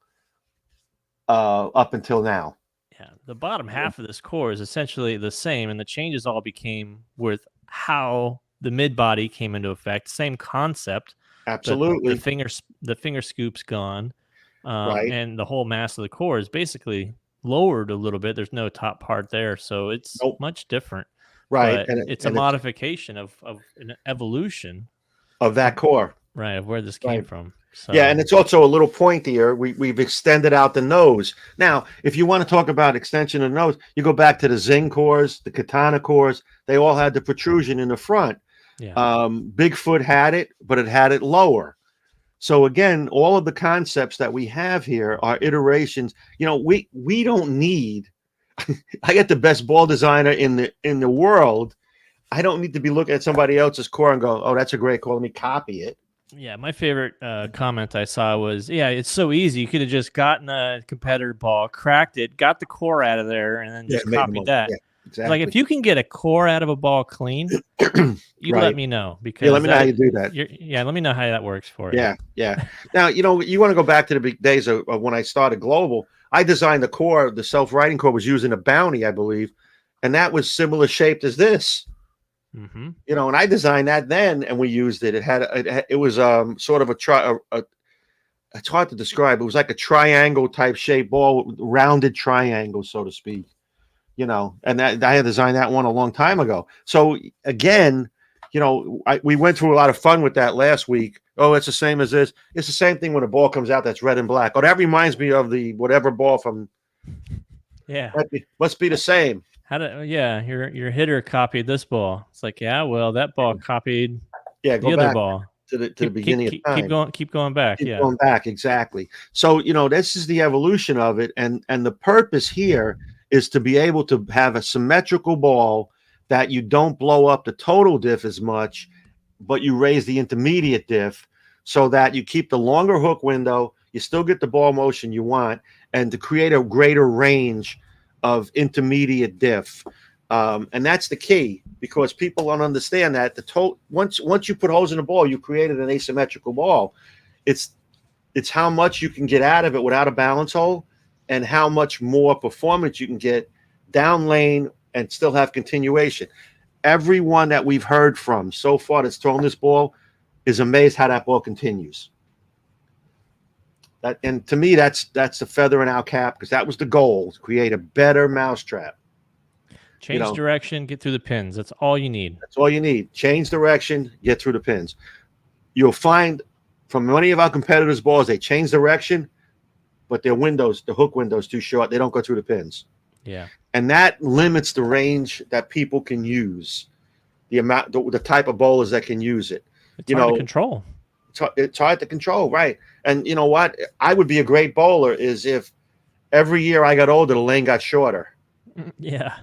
A: up until now.
B: Yeah, the bottom half of this core is essentially the same, and the changes all became with how the mid body came into effect. Same concept.
A: Absolutely.
B: The finger scoop's gone,
A: Right.
B: and the whole mass of the core is basically lowered a little bit. There's no top part there, so it's much different.
A: Right,
B: but it's a modification of an evolution
A: of that core.
B: Right, of where this came from. So.
A: Yeah, and it's also a little pointier. We've extended out the nose. Now, if you want to talk about extension of the nose, you go back to the Zing cores, the Katana cores. They all had the protrusion in the front.
B: Yeah.
A: Bigfoot had it, but it had it lower. So again, all of the concepts that we have here are iterations. You know, we don't need. I get the best ball designer in the world. I don't need to be looking at somebody else's core and go, "Oh, that's a great core. Let me copy it."
B: Yeah, my favorite comment I saw was, "Yeah, it's so easy. You could have just gotten a competitor ball, cracked it, got the core out of there, and then just copied that."
A: Yeah, exactly.
B: Like if you can get a core out of a ball clean, you let me know, because
A: let me know how you do that.
B: Let me know how that works for you.
A: Yeah. Now, you want to go back to the big days of when I started Global. I designed the core. The self-writing core was using a Bounty, I believe, and that was similar shaped as this.
B: Mm-hmm.
A: And I designed that then, and we used it. It was sort of it's hard to describe. It was like a triangle type shape ball, rounded triangle, so to speak. And that I had designed that one a long time ago. So again, we went through a lot of fun with that last week. Oh, it's the same as this. It's the same thing when a ball comes out that's red and black. Oh, that reminds me of the whatever ball from.
B: Yeah,
A: must be the same.
B: Your hitter copied this ball. It's like, yeah, well, that ball copied
A: the
B: other ball
A: to the beginning of time.
B: Keep going back.
A: Going back, exactly. So this is the evolution of it, and the purpose here is to be able to have a symmetrical ball that you don't blow up the total diff as much, but you raise the intermediate diff so that you keep the longer hook window, you still get the ball motion you want, and to create a greater range of intermediate diff. And that's the key, because people don't understand that once you put holes in the ball, you created an asymmetrical ball. It's how much you can get out of it without a balance hole, and how much more performance you can get down lane and still have continuation. Everyone that we've heard from so far that's thrown this ball is amazed how that ball continues. And to me, that's the feather in our cap, because that was the goal, to create a better mousetrap.
B: Change direction, get through the pins. That's all you need.
A: That's all you need. Change direction, get through the pins. You'll find from many of our competitors' balls, they change direction, but their windows, the hook window's too short. They don't go through the pins.
B: Yeah.
A: And that limits the range that people can use, the type of bowlers that can use it.
B: It's hard to control.
A: It's hard to control, right? And you know what? I would be a great bowler is if every year I got older, the lane got shorter.
B: Yeah.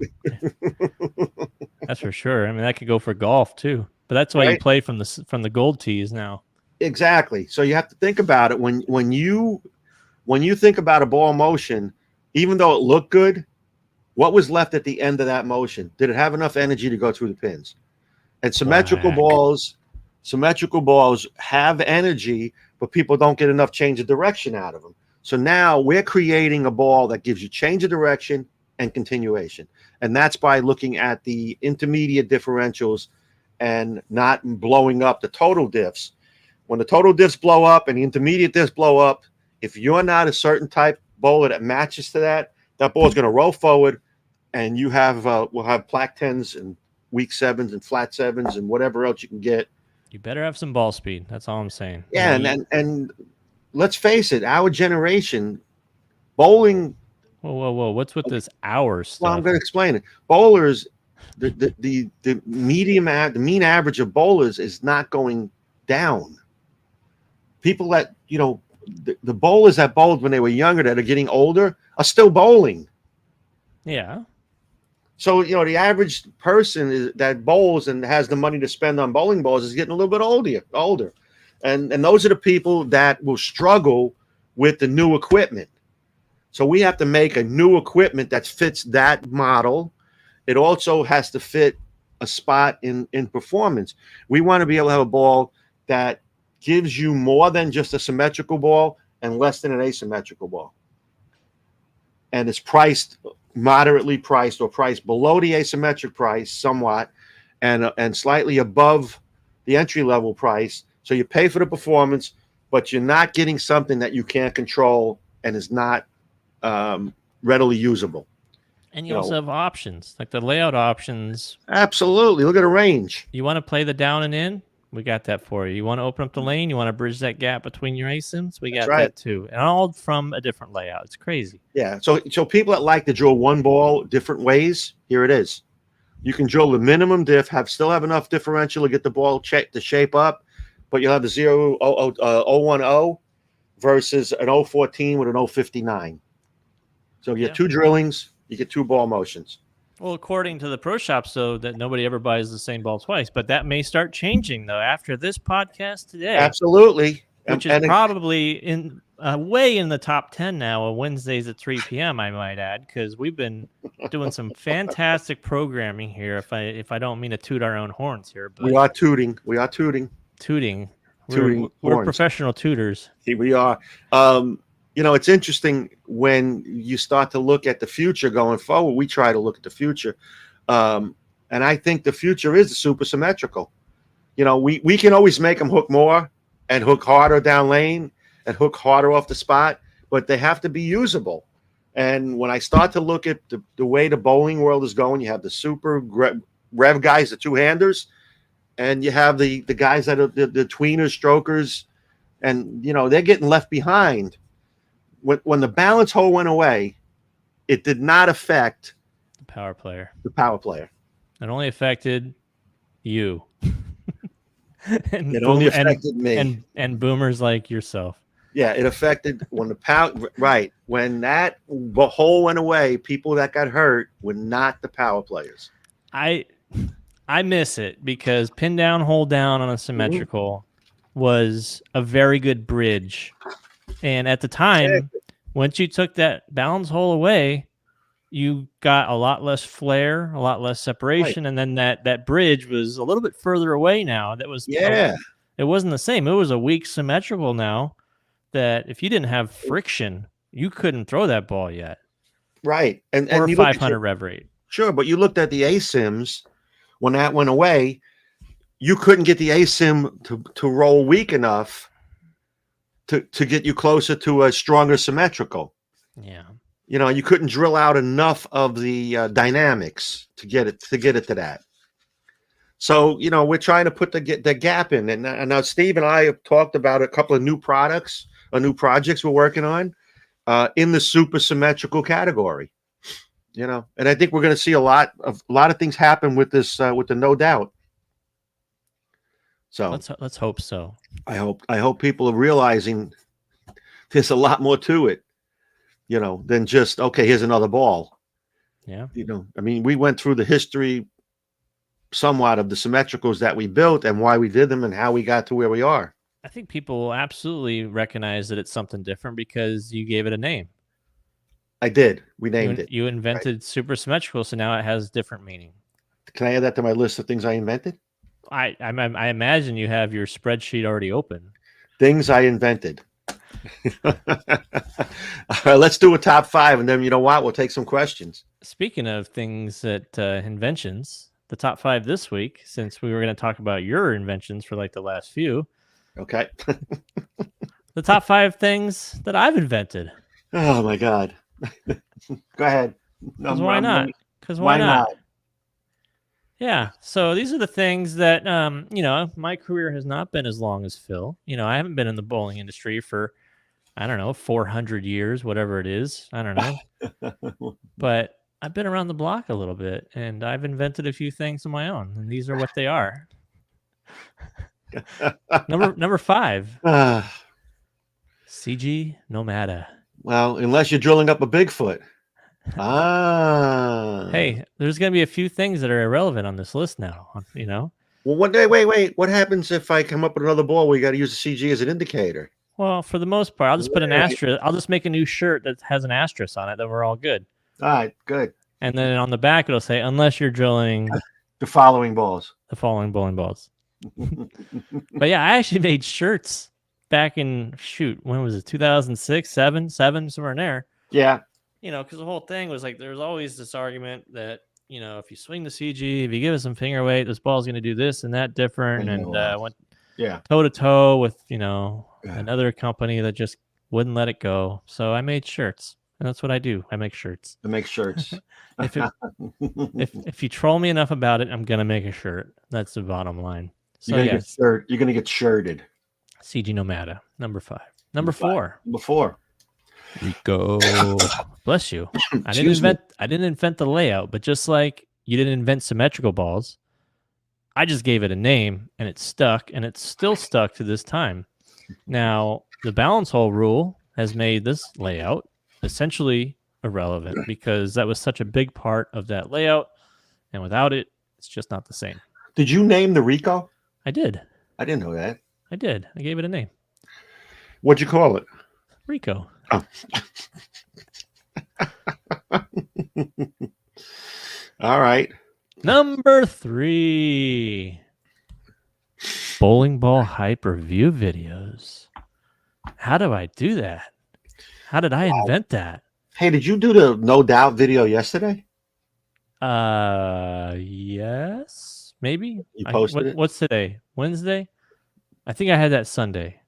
B: That's for sure. I mean, that could go for golf too. But that's why you play from the gold tees now.
A: Exactly. So you have to think about it when you think about a ball motion, even though it looked good, what was left at the end of that motion? Did it have enough energy to go through the pins? And symmetrical balls have energy, but people don't get enough change of direction out of them. So now we're creating a ball that gives you change of direction and continuation. And that's by looking at the intermediate differentials and not blowing up the total diffs. When the total diffs blow up and the intermediate diffs blow up, if you're not a certain type bowler that matches to that, that ball is going to roll forward, and you have we'll have plaque 10s and weak 7s and flat 7s and whatever else you can get.
B: You better have some ball speed. That's all I'm saying.
A: Yeah, and let's face it, our generation, bowling.
B: Whoa! What's with this hour stuff?
A: Well, I'm going to explain it. Bowlers, the mean average of bowlers is not going down. People that the bowlers that bowled when they were younger that are getting older are still bowling.
B: Yeah.
A: So the average person that bowls and has the money to spend on bowling balls is getting a little bit older, and those are the people that will struggle with the new equipment. So we have to make a new equipment that fits that model. It also has to fit a spot in performance. We want to be able to have a ball that gives you more than just a symmetrical ball and less than an asymmetrical ball. And it's priced moderately priced or priced below the asymmetric price somewhat and slightly above the entry level price. So you pay for the performance, but you're not getting something that you can't control and is not readily usable.
B: And you also have options, like the layout options.
A: Absolutely. Look at the range.
B: You want to play the down and in? We got that for you. You want to open up the lane? You want to bridge that gap between your ASIMs? We got that too. And all from a different layout. It's crazy.
A: Yeah. So people that like to drill one ball different ways, here it is. You can drill the minimum diff, still have enough differential to get the ball to shape up, but you'll have the 010 versus an 014 with an 059. So you get two drillings, you get two ball motions.
B: Well, according to the pro shops, though, that nobody ever buys the same ball twice. But that may start changing, though, after this podcast today.
A: Absolutely.
B: Which is probably way in the top 10 now on Wednesdays at 3 p.m., I might add, because we've been doing some fantastic programming here, if I don't mean to toot our own horns here. But
A: we are tooting.
B: Tooting. We're professional tutors.
A: See, we are. It's interesting when you start to look at the future going forward. We try to look at the future. And I think the future is the super symmetrical. We can always make them hook more and hook harder down lane and hook harder off the spot, but they have to be usable. And when I start to look at the way the bowling world is going, you have the super rev guys, the two-handers, and you have the guys that are the tweeners, strokers, and, they're getting left behind. When the balance hole went away, it did not affect
B: the power player.
A: It
B: only affected you.
A: It only affected me.
B: And boomers like yourself.
A: Yeah, it affected when when that hole went away, people that got hurt were not the power players.
B: I miss it because pin down, hold down on a symmetrical was a very good bridge. And at the time, once you took that balance hole away, you got a lot less flare, a lot less separation, and then that bridge was a little bit further away now. That was it wasn't the same. It was a weak symmetrical now that if you didn't have friction, you couldn't throw that ball yet.
A: Right. And
B: 500 rev rate.
A: Sure, but you looked at the ASIMs when that went away, you couldn't get the ASIM to roll weak enough to get you closer to a stronger symmetrical.
B: Yeah.
A: You couldn't drill out enough of the dynamics to get it to that. So, we're trying to put the gap in. And now Steve and I have talked about a couple of new projects we're working on in the super symmetrical category. And I think we're going to see a lot of things happen with this with the no doubt. So
B: let's hope so.
A: I hope people are realizing there's a lot more to it, than just, okay, here's another ball.
B: Yeah.
A: We went through the history somewhat of the symmetricals that we built and why we did them and how we got to where we are.
B: I think people will absolutely recognize that it's something different because you gave it a name.
A: I did. We named it.
B: You invented super symmetrical, so now it has different meaning.
A: Can I add that to my list of things I invented?
B: I imagine you have your spreadsheet already open.
A: Things I invented. All right, let's do a top 5, and then you know what? We'll take some questions.
B: Speaking of things that inventions, the top 5 this week, since we were going to talk about your inventions for like the last few.
A: Okay.
B: The top 5 things that I've invented.
A: Oh my God. Go ahead.
B: Because why not? Because why not? Yeah. So these are the things that, my career has not been as long as Phil. I haven't been in the bowling industry for, I don't know, 400 years, whatever it is. I don't know. But I've been around the block a little bit, and I've invented a few things of my own, and these are what they are. Number 5. CG Nomada.
A: Well, unless you're drilling up a Bigfoot.
B: Hey, there's going to be a few things that are irrelevant on this list now,
A: Well, one day, wait. What happens if I come up with another ball where you got to use the CG as an indicator?
B: Well, for the most part, I'll just put an asterisk. I'll just make a new shirt that has an asterisk on it, then we're all good.
A: All right, good.
B: And then on the back, it'll say, unless you're drilling
A: the following balls.
B: The following bowling balls. But yeah, I actually made shirts back in, when was it? 2006, 7, somewhere in there.
A: Yeah.
B: Because the whole thing was like, there's always this argument that, if you swing the CG, if you give it some finger weight, this ball's going to do this and that different. And went toe to toe with, another company that just wouldn't let it go. So I made shirts. And that's what I do. I make shirts. If you troll me enough about it, I'm going to make a shirt. That's the bottom line. So
A: you're going to get shirted.
B: CG Nomada, number 5. Number 4.
A: Number 4.
B: Rico. Bless you. I didn't invent the layout, but just like you didn't invent symmetrical balls, I just gave it a name and it stuck, and it's still stuck to this time. Now, the balance hole rule has made this layout essentially irrelevant because that was such a big part of that layout, and without it, it's just not the same.
A: Did you name the Rico?
B: I did.
A: I didn't know that.
B: I did. I gave it a name.
A: What'd you call it?
B: Rico.
A: Oh. All right.
B: Number 3. Bowling ball hype review videos. How do I do that? How did I invent that?
A: Hey, did you do the No Doubt video yesterday?
B: Yes, maybe.
A: You posted it?
B: What's today? Wednesday? I think I had that Sunday.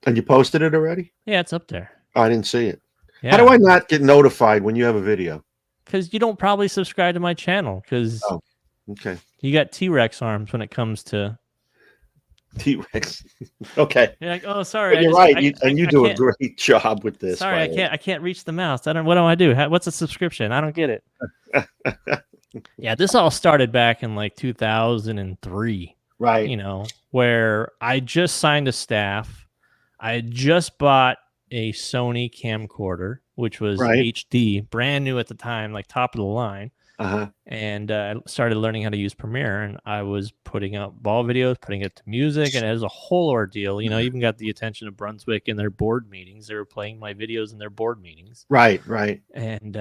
A: And you posted it already?
B: Yeah, it's up there.
A: Oh, I didn't see it.
B: Yeah.
A: How do I not get notified when you have a video?
B: Because you don't probably subscribe to my channel. Because
A: okay,
B: you got T-Rex arms when it comes to
A: T-Rex. Okay,
B: you're like, oh, sorry.
A: You're right. You do a great job with this.
B: Sorry, I can't reach the mouse. What do I do? What's a subscription? I don't get it. Yeah, this all started back in like 2003.
A: Right.
B: Where I just signed a staff. I had just bought a Sony camcorder, which was HD, brand new at the time, like top of the line. And I started learning how to use Premiere, and I was putting out ball videos, putting it to music, and it was a whole ordeal. Even got the attention of Brunswick in their board meetings. They were playing my videos in their board meetings.
A: Right.
B: And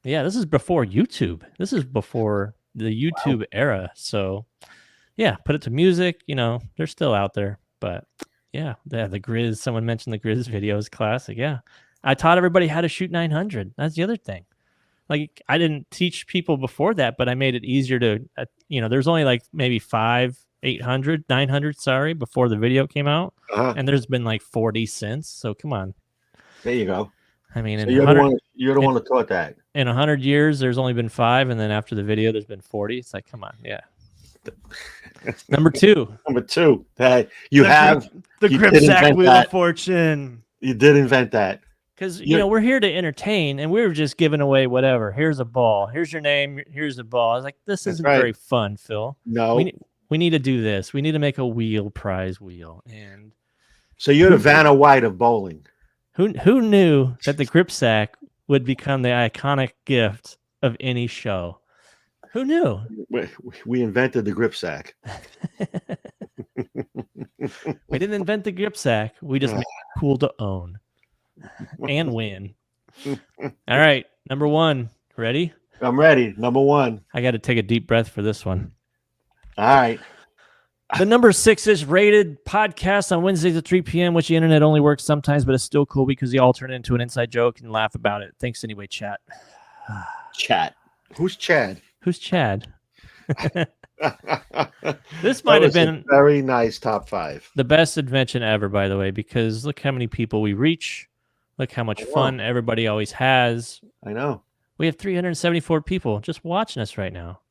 B: this is before YouTube. This is before the YouTube era. So yeah, put it to music. They're still out there, but yeah, the Grizz. Someone mentioned the Grizz video is classic. Yeah, I taught everybody how to shoot 900. That's the other thing. Like, I didn't teach people before that, but I made it easier to, there's only like maybe 900, before the video came out. And there's been like 40 since. So come on.
A: There you go.
B: I mean,
A: so you're the one that taught that.
B: In 100 years, there's only been 5. And then after the video, there's been 40. It's like, come on. Yeah. Number 2.
A: That you have
B: the Gripsack Wheel of Fortune.
A: You did invent that.
B: Because, we're here to entertain, and we were just giving away whatever. Here's a ball. Here's your name. Here's a ball. I was like, this isn't very fun, Phil.
A: No.
B: We need to do this. We need to make a prize wheel. And
A: so you're the Vanna White of bowling.
B: Who knew that the Gripsack would become the iconic gift of any show? Who knew?
A: We invented the Gripsack.
B: We didn't invent the Gripsack. We just made it cool to own. And win. All right, number 1. Ready?
A: I'm ready. Number 1.
B: I got to take a deep breath for this one.
A: All right.
B: The number 6 rated podcast on Wednesdays at 3 p.m., which the internet only works sometimes, but it's still cool because you all turn it into an inside joke and laugh about it. Thanks anyway, chat.
A: Chat. Who's Chad?
B: Who's Chad? This might have been
A: a very nice top 5.
B: The best invention ever, by the way, because look how many people we reach. Look how much fun everybody always has.
A: I know.
B: We have 374 people just watching us right now.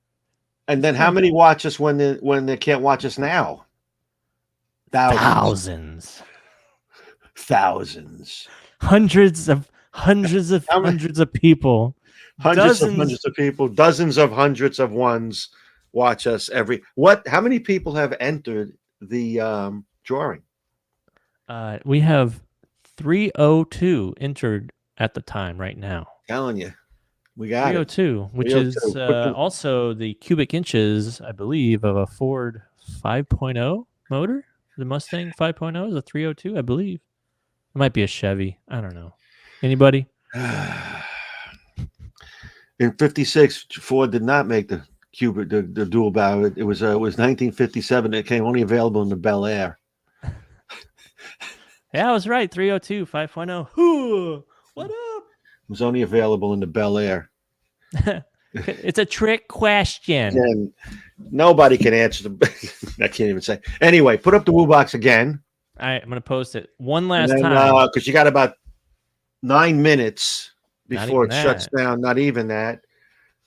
A: And then how many watch us when they can't watch us now?
B: Thousands. Hundreds of people.
A: Hundreds of people. Dozens of hundreds of ones watch us every. How many people have entered the drawing?
B: We have 302 entered at the time right now.
A: Telling you, we got
B: 302, which is also the cubic inches, I believe, of a Ford 5.0 motor. The Mustang 5.0 is a 302, I believe. It might be a Chevy. I don't know. Anybody?
A: In '56, Ford did not make the cubic, the dual barrel. It was 1957. It came only available in the Bel Air.
B: Yeah, I was right. 302, 5.0. Ooh, what up?
A: It was only available in the Bel Air.
B: It's a trick question.
A: And nobody can answer I can't even say. Anyway, put up the Woo Box again.
B: All right, I'm going to post it one last time.
A: Because you got about 9 minutes before it shuts down. Not even that.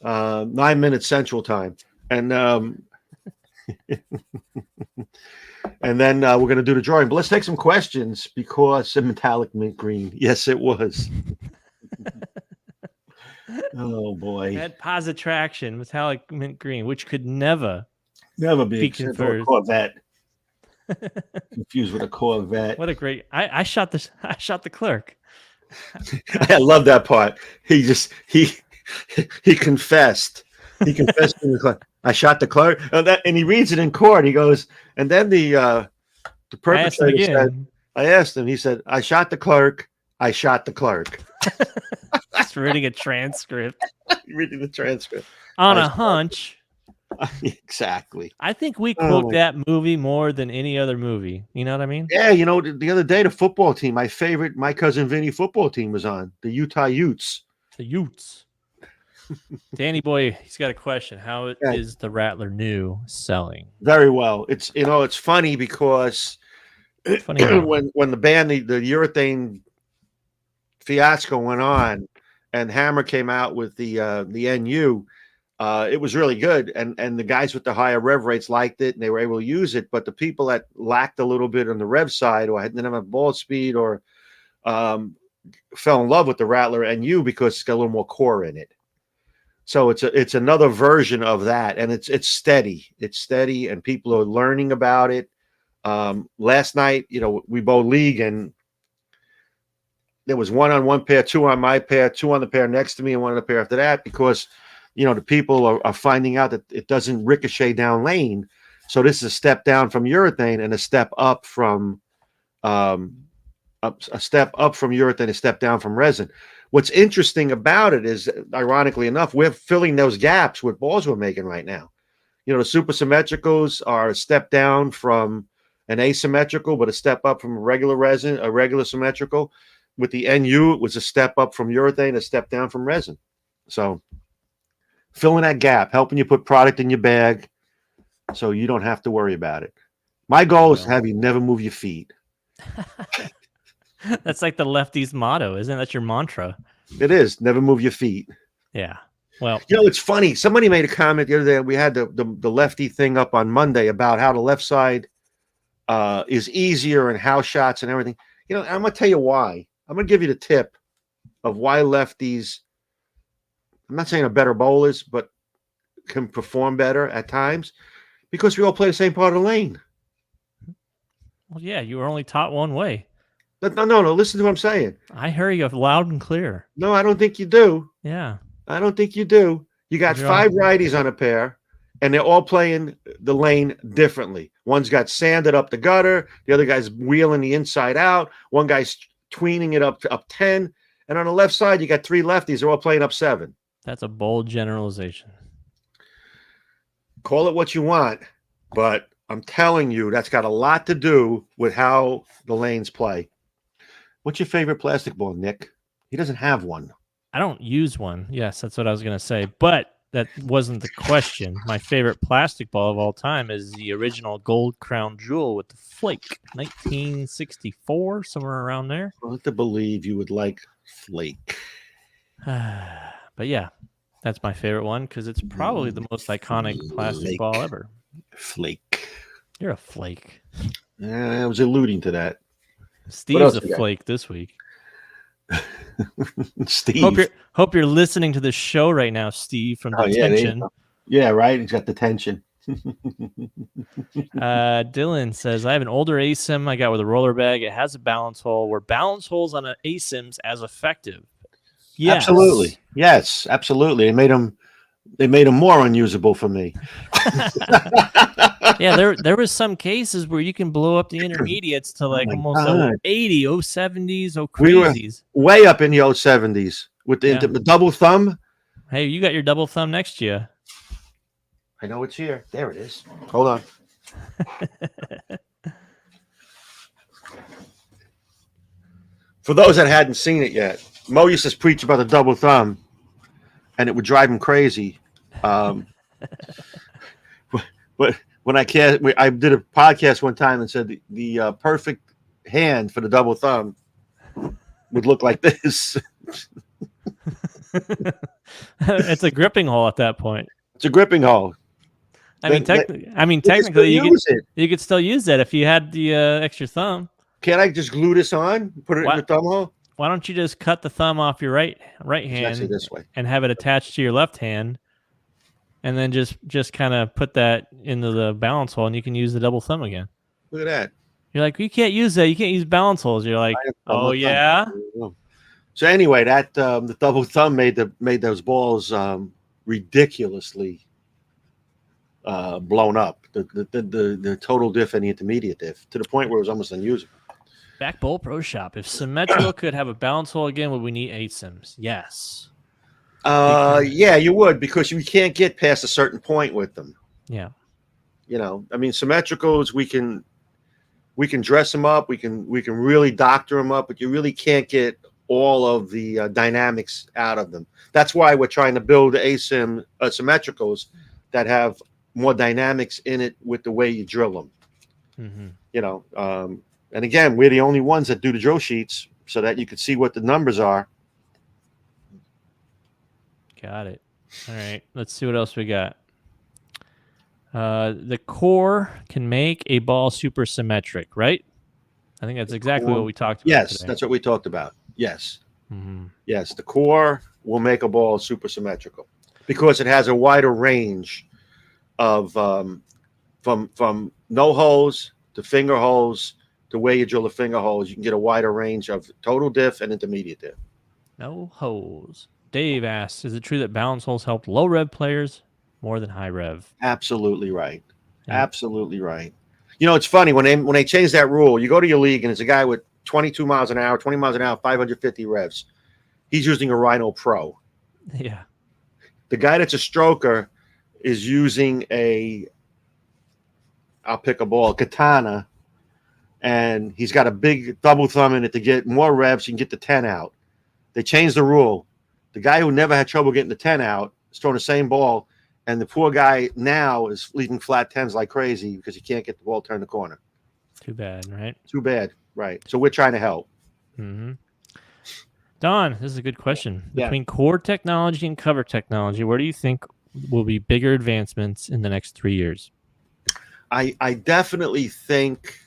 A: 9 minutes Central Time. And and then we're going to do the drawing. But let's take some questions because metallic mint green. Yes, it was. Oh boy!
B: That Positraction metallic mint green, which could never
A: be converted. A Corvette. Confused with a Corvette.
B: What a great! I shot the clerk.
A: I love that part. He confessed. He confessed to the clerk. I shot the clerk, and he reads it in court. He goes, and then the perpetrator said, "I asked him." He said, "I shot the clerk. I shot the clerk."
B: Just reading a transcript.
A: Reading the transcript
B: on a hunch.
A: Exactly.
B: I think we quote that movie more than any other movie. You know what I mean?
A: Yeah. You know, the other day, the football team, my cousin Vinny football team was on, the Utah Utes.
B: The Utes. Danny boy, he's got a question. How is the Rattler new selling?
A: Very well. It's funny because when the band, the urethane fiasco went on and Hammer came out with the NU, it was really good, and the guys with the higher rev rates liked it and they were able to use it, but the people that lacked a little bit on the rev side or didn't have ball speed or fell in love with the Rattler NU because it's got a little more core in it. So it's another version of that, and it's steady and people are learning about it. Last night, we bowled league and there was one on one pair, two on my pair, two on the pair next to me, and one on the pair after that because, the people are finding out that it doesn't ricochet down lane. So this is a step down from urethane and a step up from urethane, a step down from resin. What's interesting about it is, ironically enough, we're filling those gaps with balls we're making right now. The super-symmetricals are a step down from an asymmetrical, but a step up from a regular resin, a regular symmetrical. With the NU, it was a step up from urethane, a step down from resin. So filling that gap, helping you put product in your bag so you don't have to worry about it. My goal is to have you never move your feet.
B: That's like the lefties' motto, isn't it? That's your mantra.
A: It is. Never move your feet.
B: Yeah. Well,
A: it's funny. Somebody made a comment the other day. We had the lefty thing up on Monday about how the left side is easier and house shots and everything. I'm going to tell you why. I'm going to give you the tip of why lefties, I'm not saying are better bowlers, but can perform better at times because we all play the same part of the lane.
B: Well, yeah, you were only taught one way.
A: No. Listen to what I'm saying.
B: I hear you loud and clear.
A: No, I don't think you do.
B: Yeah.
A: I don't think you do. You got 5 righties on a pair, and they're all playing the lane differently. One's got sanded up the gutter. The other guy's wheeling the inside out. One guy's tweening it up 10. And on the left side, you got 3 lefties. They're all playing up 7.
B: That's a bold generalization.
A: Call it what you want, but I'm telling you, that's got a lot to do with how the lanes play. What's your favorite plastic ball, Nick? He doesn't have one.
B: I don't use one. Yes, that's what I was going to say. But that wasn't the question. My favorite plastic ball of all time is the original Gold Crown Jewel with the flake, 1964, somewhere around there.
A: I have to believe you would like flake.
B: But yeah, that's my favorite one because it's probably the most iconic plastic ball ever.
A: Flake.
B: You're a flake.
A: Yeah, I was alluding to that.
B: Steve's a flake this week.
A: Steve.
B: Hope you're listening to the show right now, Steve, from detention.
A: Yeah, right. He's got detention.
B: Dylan says, I have an older ASIM I got with a roller bag. It has a balance hole. Were balance holes on an ASIMs as effective? Yes.
A: Absolutely. Yes, absolutely. They made them more unusable for me.
B: Yeah, there was some cases where you can blow up the intermediates to like almost 80, 070s, crazies.
A: We were way up in the 070s with the double thumb.
B: Hey, you got your double thumb next to you.
A: I know it's here. There it is. Hold on. For those that hadn't seen it yet, Mo used to preach about the double thumb, and it would drive him crazy. But when I did a podcast one time and said the perfect hand for the double thumb would look like this.
B: It's a gripping hole at that point.
A: It's a gripping hole.
B: Technically, you could still use that if you had the extra thumb.
A: Can't I just glue this on? Put it in the thumb hole?
B: Why don't you just cut the thumb off your right hand
A: this way
B: and have it attached to your left hand, and then just kind of put that into the balance hole, and you can use the double thumb again.
A: Look at that.
B: You're like, you can't use that. You can't use balance holes. You're like, oh yeah.
A: So anyway, that the double thumb made those balls ridiculously blown up. The total diff and the intermediate diff to the point where it was almost unusable.
B: Back Bowl Pro Shop. If Symmetrical could have a balance hole again, would we need ASIMs? Yes.
A: Yeah, you would, because you can't get past a certain point with them.
B: Yeah.
A: You know, I mean, Symmetricals, we can dress them up, we can really doctor them up, but you really can't get all of the dynamics out of them. That's why we're trying to build ASIM Symmetricals that have more dynamics in it with the way you drill them.
B: Mm-hmm.
A: You know, and again, we're the only ones that do the drill sheets so that you can see what the numbers are.
B: Got it. All right. Let's see what else we got. The core can make a ball super symmetric, right? I think that's exactly what we talked about.
A: Yes,
B: today.
A: That's what we talked about. Yes.
B: Mm-hmm.
A: Yes, the core will make a ball super symmetrical because it has a wider range of from no holes to finger holes. The way you drill the finger holes, you can get a wider range of total diff and intermediate diff.
B: No holes. Dave asks, is it true that balance holes help low rev players more than high rev?
A: Absolutely right.
B: Yeah.
A: Absolutely right. You know, it's funny when they change that rule, you go to your league and it's a guy with 22 miles an hour, 20 miles an hour, 550 revs. He's using a Rhino Pro.
B: Yeah.
A: The guy that's a stroker is using I'll pick a ball, Katana, and he's got a big double thumb in it to get more revs. You can get the 10 out. They changed the rule. The guy who never had trouble getting the 10 out is throwing the same ball, and the poor guy now is leaving flat 10s like crazy because he can't get the ball turned the corner.
B: Too bad, right?
A: Too bad, right. So we're trying to help.
B: Mm-hmm. Don, this is a good question.
A: Yeah.
B: Between core technology and cover technology, where do you think will be bigger advancements in the next 3 years?
A: I definitely think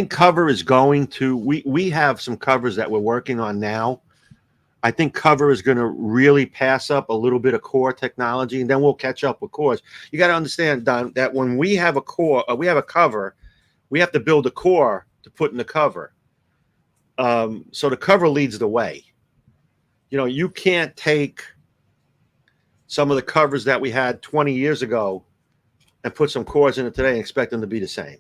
A: cover is going to we have some covers that we're working on now. I think cover is going to really pass up a little bit of core technology, and then we'll catch up with cores. You got to understand, Don, that when we have a core, we have a cover, we have to build a core to put in the cover. So the cover leads the way. You know, you can't take some of the covers that we had 20 years ago and put some cores in it today and expect them to be the same.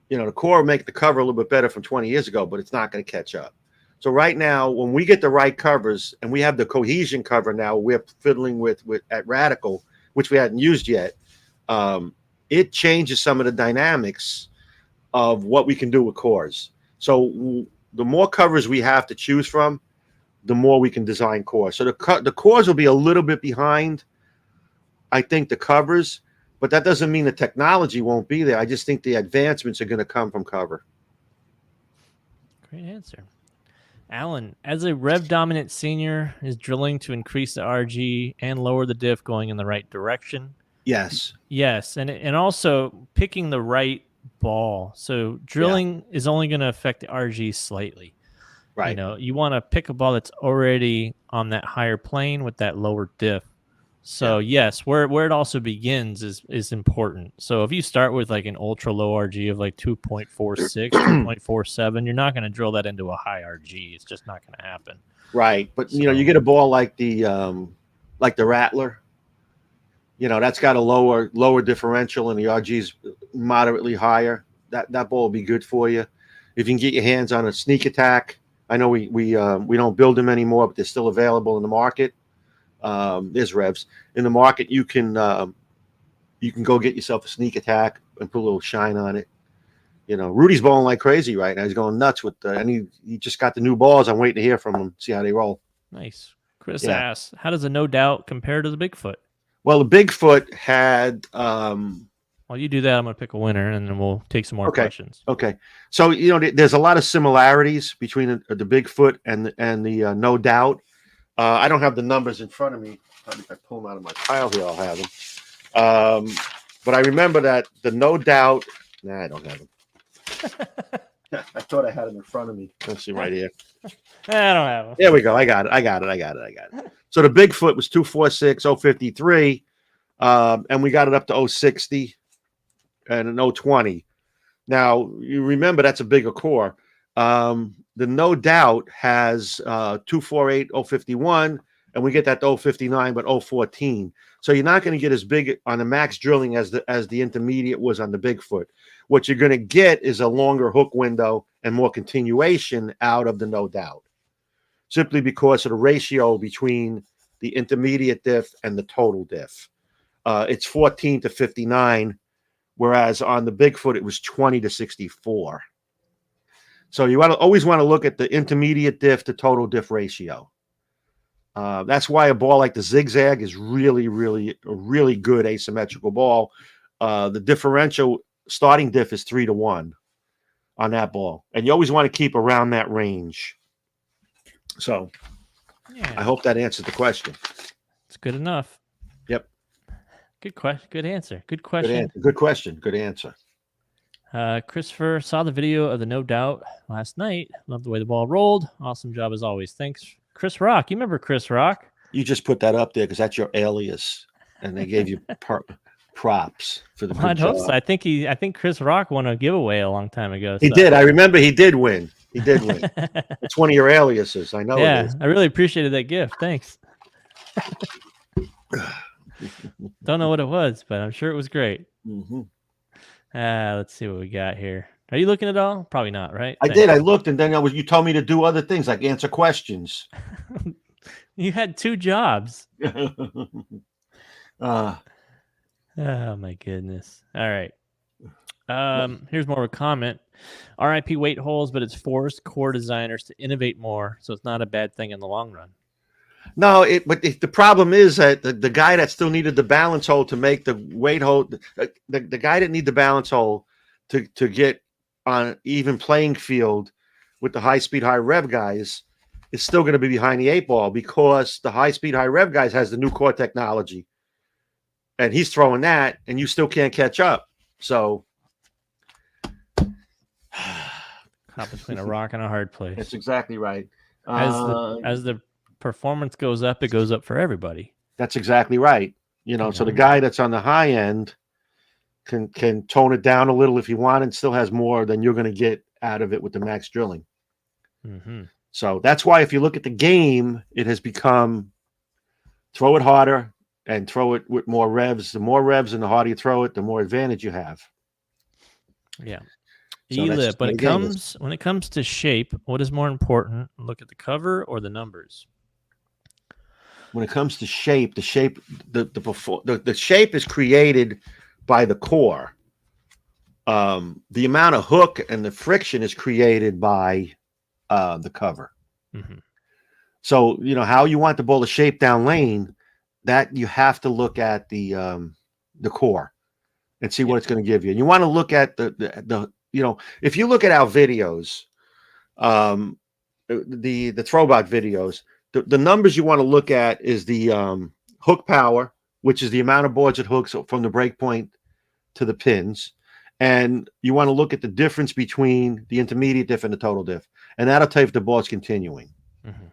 A: You know, the core will make the cover a little bit better from 20 years ago, but it's not going to catch up. So right now, when we get the right covers, and we have the cohesion cover now, we're fiddling with at Radical, which we hadn't used yet. It changes some of the dynamics of what we can do with cores. So the more covers we have to choose from, the more we can design cores. So the cores will be a little bit behind, I think, the covers, but that doesn't mean the technology won't be there. I just think the advancements are going to come from cover.
B: Great answer. Alan, as a rev dominant senior, is drilling to increase the RG and lower the diff going in the right direction?
A: Yes.
B: Yes, and also picking the right ball. So drilling is only going to affect the RG slightly.
A: Right.
B: You know, you want to pick a ball that's already on that higher plane with that lower diff. So yes, where it also begins is important. So if you start with like an ultra low RG of like 2.46, 2.47, you're not going to drill that into a high RG. It's just not going to happen.
A: Right. But you know, you get a ball like the Rattler. You know, that's got a lower differential and the RG's moderately higher. That ball will be good for you. If you can get your hands on a Sneak Attack, I know we don't build them anymore, but they're still available in the market. There's revs in the market. You can go get yourself a Sneak Attack and put a little shine on it. You know, Rudy's bowling like crazy right now. He's going nuts with and he just got the new balls. I'm waiting to hear from him, see how they roll.
B: Nice. Chris asks, how does a No Doubt compare to the Bigfoot?
A: Well, the Bigfoot had
B: while you do that, I'm going to pick a winner, and then we'll take some more questions.
A: Okay. So, you know, there's a lot of similarities between the Bigfoot and the No Doubt. I don't have the numbers in front of me. Probably if I pull them out of my pile here, I'll have them. But I remember that the No Doubt. Nah, I don't have them. I thought I had them in front of me. Let's see right here.
B: I don't have them.
A: There we go. I got it. So the Bigfoot was 246, 053, and we got it up to 060 and an 020. Now, you remember that's a bigger core. The No Doubt has 248, 051, and we get that to 059, but 014. So you're not going to get as big on the max drilling as the intermediate was on the Bigfoot. What you're going to get is a longer hook window and more continuation out of the No Doubt, simply because of the ratio between the intermediate diff and the total diff. It's 14 to 59, whereas on the Bigfoot it was 20 to 64. So you always want to look at the intermediate diff to total diff ratio. That's why a ball like the Zigzag is really, really a really good asymmetrical ball. The differential starting diff is 3 to 1 on that ball, and you always want to keep around that range. So I hope that answers the question.
B: It's good enough.
A: Yep.
B: Good question. Good answer. Good question.
A: Good question. Good answer.
B: Christopher saw the video of the No Doubt last night. Loved the way the ball rolled. Awesome job as always. Thanks, Chris Rock. You remember Chris Rock?
A: You just put that up there because that's your alias, and they gave you props for the good
B: I'd hope
A: job.
B: so. I think Chris Rock won a giveaway a long time ago.
A: He did. I remember he did win. He did win. It's one of your aliases. I know.
B: Yeah,
A: it is.
B: I really appreciated that gift. Thanks. Don't know what it was, but I'm sure it was great.
A: Mm-hmm.
B: Let's see what we got here. Are you looking at all? Probably not, right?
A: I did. I looked, and then you told me to do other things like answer questions.
B: You had 2 jobs.
A: Oh
B: my goodness. All right. Here's more of a comment. RIP weight holes, but it's forced core designers to innovate more, so it's not a bad thing in the long run.
A: No, but the problem is that the guy that still needed the balance hole to make the weight hole, the guy that need the balance hole to get on even playing field with the high speed, high rev guys is still going to be behind the 8 ball, because the high speed, high rev guys has the new core technology, and he's throwing that, and you still can't catch up. So
B: caught between a rock and a hard place.
A: That's exactly right.
B: As the performance goes up, it goes up for everybody.
A: That's exactly right. You know, so the guy that's on the high end can tone it down a little if you want, and still has more than you're going to get out of it with the max drilling.
B: Mm-hmm.
A: So that's why if you look at the game, it has become throw it harder and throw it with more revs. The more revs and the harder you throw it, the more advantage you have.
B: Yeah.
A: So
B: Elip, when it comes to shape, what is more important? Look at the cover or the numbers?
A: When it comes to shape, the shape is created by the core. The amount of hook and the friction is created by the cover.
B: Mm-hmm.
A: So how you want the ball to shape down lane, that you have to look at the core and see what it's going to give you. And you want to look at the if you look at our videos, the throwback videos, the numbers you want to look at is the hook power, which is the amount of boards it hooks from the break point to the pins. And you want to look at the difference between the intermediate diff and the total diff. And that'll tell you if the ball is continuing. Mm-hmm.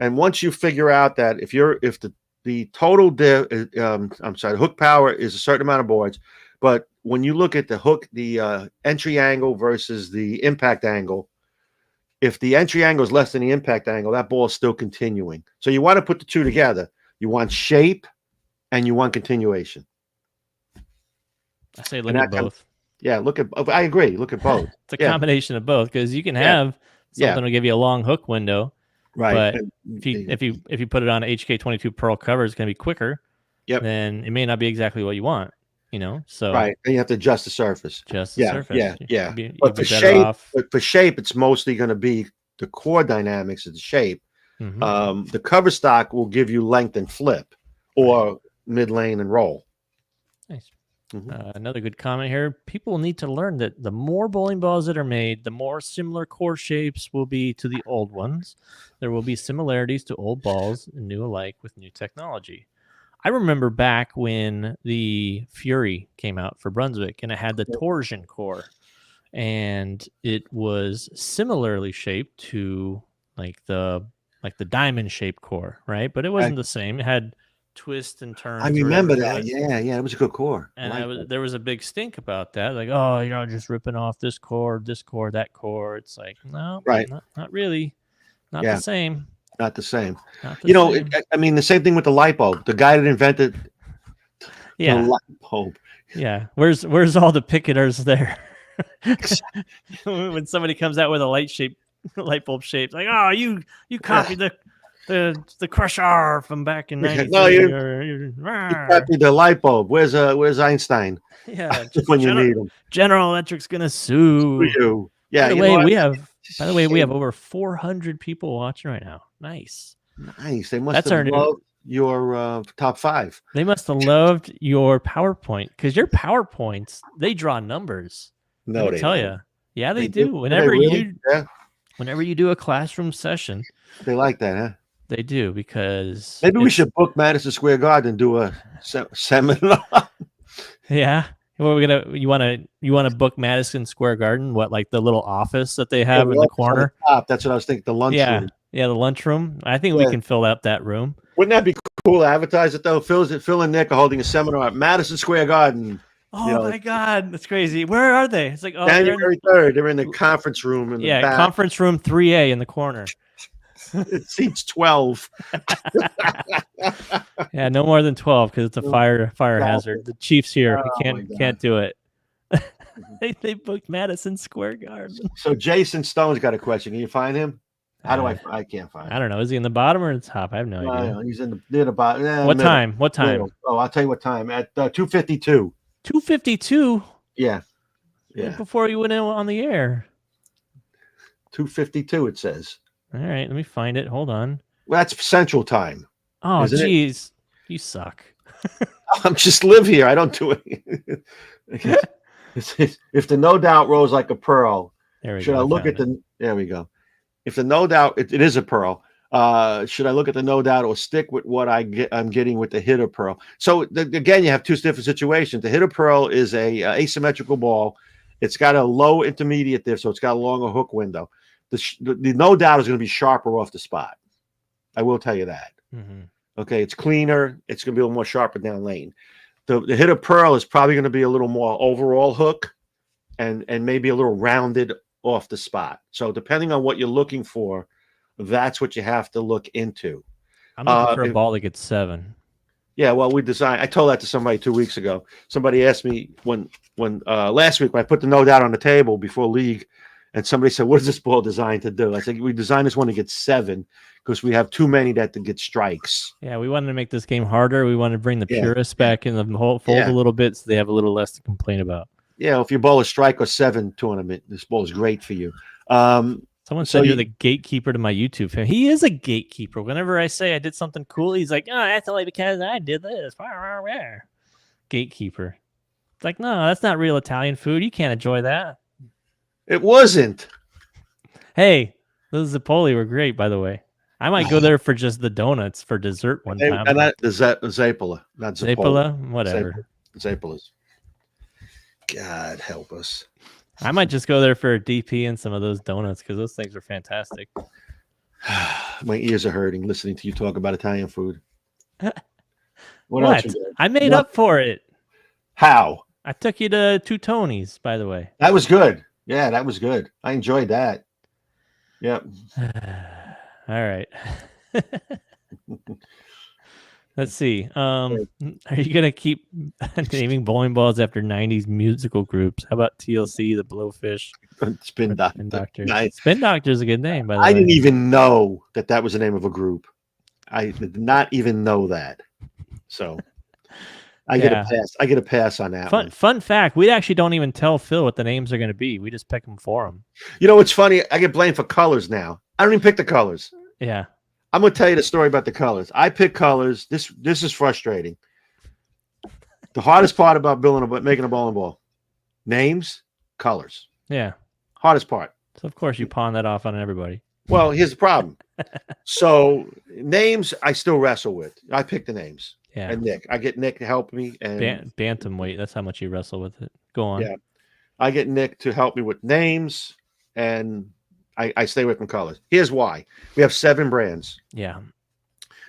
A: And once you figure out that if the total diff, the hook power is a certain amount of boards, but when you look at the hook, the entry angle versus the impact angle, if the entry angle is less than the impact angle, that ball is still continuing. So you want to put the two together. You want shape and you want continuation.
B: I say look at both.
A: I agree. Look at both.
B: It's a combination of both, because you can have something that'll give you a long hook window, right? But if you put it on HK22 Pearl cover, it's going to be quicker. Yep. Then it may not be exactly what you want. So
A: right, and you have to adjust the surface.
B: Surface.
A: Yeah. But for shape, it's mostly going to be the core dynamics of the shape. Mm-hmm. The cover stock will give you length and flip, or mid lane and roll.
B: Nice. Mm-hmm. Another good comment here. People need to learn that the more bowling balls that are made, the more similar core shapes will be to the old ones. There will be similarities to old balls and new alike with new technology. I remember back when the Fury came out for Brunswick, and it had the torsion core, and it was similarly shaped to like the diamond shaped core, right? But it wasn't the same. It had twist and turns.
A: I remember that. Yeah, it was a good core.
B: And there was a big stink about that. Like, oh, just ripping off this core, that core. It's like, no,
A: right?
B: Not really. Not the same.
A: Not the same. The same thing with the light bulb. The guy that invented the light bulb.
B: Yeah. Where's all the picketers there? When somebody comes out with a light bulb shape, like, oh, you copied the Crusher from back in 93.
A: No, you copied the light bulb. Where's Einstein?
B: Yeah,
A: just when you need him.
B: General Electric's gonna sue
A: you. Yeah.
B: By the way, we have over 400 people watching right now. Nice.
A: They must have loved your top 5.
B: They must have loved your PowerPoint, because your PowerPoints, they draw numbers.
A: No, they
B: tell you. Yeah, they do. Whenever you do a classroom session,
A: they like that, huh?
B: They do, because
A: maybe we should book Madison Square Garden and do a seminar.
B: Yeah. Well, you want to book Madison Square Garden? What, like the little office that they have in the corner?
A: That's what I was thinking. The lunchroom.
B: Yeah, the lunchroom. I think we can fill out that room.
A: Wouldn't that be cool to advertise it though? Phil and Nick are holding a seminar at Madison Square Garden.
B: Oh my God, that's crazy. Where are they? It's like
A: January 3rd. They're in the conference room in the back.
B: Conference room 3A in the corner.
A: It seats 12.
B: Yeah, no more than 12, because it's a fire hazard. The Chiefs here. We can't do it. They booked Madison Square Garden.
A: So Jason Stone's got a question. Can you find him? How do I can't find him.
B: I don't know. Is he in the bottom or the top? I have no idea.
A: No, he's near the bottom.
B: What time? What time?
A: Middle. Oh, I'll tell you what time. At 2:52.
B: 2:52?
A: Yeah.
B: Before you went in on the air.
A: 2:52 it says.
B: All right, let me find it. Hold on.
A: Well, that's Central Time.
B: Oh, geez. You suck.
A: I'm just live here. I don't do it. If the No Doubt rolls like a pearl, should I look at the... There we go. If the No Doubt... It is a pearl. Should I look at the No Doubt or stick with what I'm getting with the hitter pearl? So, again, you have two different situations. The hitter pearl is a asymmetrical ball. It's got a low intermediate diff, so it's got a longer hook window. The No Doubt is going to be sharper off the spot. I will tell you that. Mm-hmm. Okay, it's cleaner. It's going to be a little more sharper down lane. The hitter pearl is probably going to be a little more overall hook and maybe a little rounded off the spot. So depending on what you're looking for, that's what you have to look into.
B: I'm looking for a ball that gets 7.
A: Yeah, well, I told that to somebody 2 weeks ago. Somebody asked me when last week when I put the No Doubt on the table before league, and somebody said, "What is this ball designed to do?" I said, "We designed this one to get 7 because we have too many that get strikes."
B: Yeah, we wanted to make this game harder. We wanted to bring the purists back in the fold a little bit, so they have a little less to complain about.
A: Yeah, if your ball is strike or 7 tournament, this ball is great for you.
B: So Someone said you're the gatekeeper to my YouTube fan. He is a gatekeeper. Whenever I say I did something cool, he's like, "Oh, that's only because I did this." Gatekeeper. It's like, no, that's not real Italian food. You can't enjoy that.
A: It wasn't.
B: Hey, those Zipoli were great, by the way. I might go there for just the donuts for dessert one time.
A: And that is Zapola, not Zapola.
B: Zapola, whatever.
A: Zapolas. God help us.
B: I might just go there for a DP and some of those donuts because those things are fantastic.
A: My ears are hurting listening to you talk about Italian food.
B: What? Else I made up for it.
A: How?
B: I took you to Two Tonys, by the way.
A: That was good. Yeah, that was good. I enjoyed that. Yep.
B: All right. Let's see. Are you gonna keep naming bowling balls after '90s musical groups? How about TLC, the Blowfish,
A: Spin Doctor?
B: Nice. Spin Doctor is a good name. By the way,
A: I didn't even know that was the name of a group. I did not even know that. So I get a pass. I get a pass on that one.
B: Fun fact: we actually don't even tell Phil what the names are going to be. We just pick them for him.
A: You know what's funny? I get blamed for colors now. I don't even pick the colors.
B: Yeah.
A: I'm going to tell you the story about the colors. I pick colors. This is frustrating. The hardest part about making a bowling ball: names, colors.
B: Yeah.
A: Hardest part.
B: So of course you pawn that off on everybody.
A: Well, here's the problem. So names, I still wrestle with. I pick the names.
B: Yeah.
A: And Nick, I get Nick to help me. And
B: bantamweight. That's how much you wrestle with it. Go on.
A: Yeah. I get Nick to help me with names, and I stay away from colors. Here's why. We have 7 brands.
B: Yeah.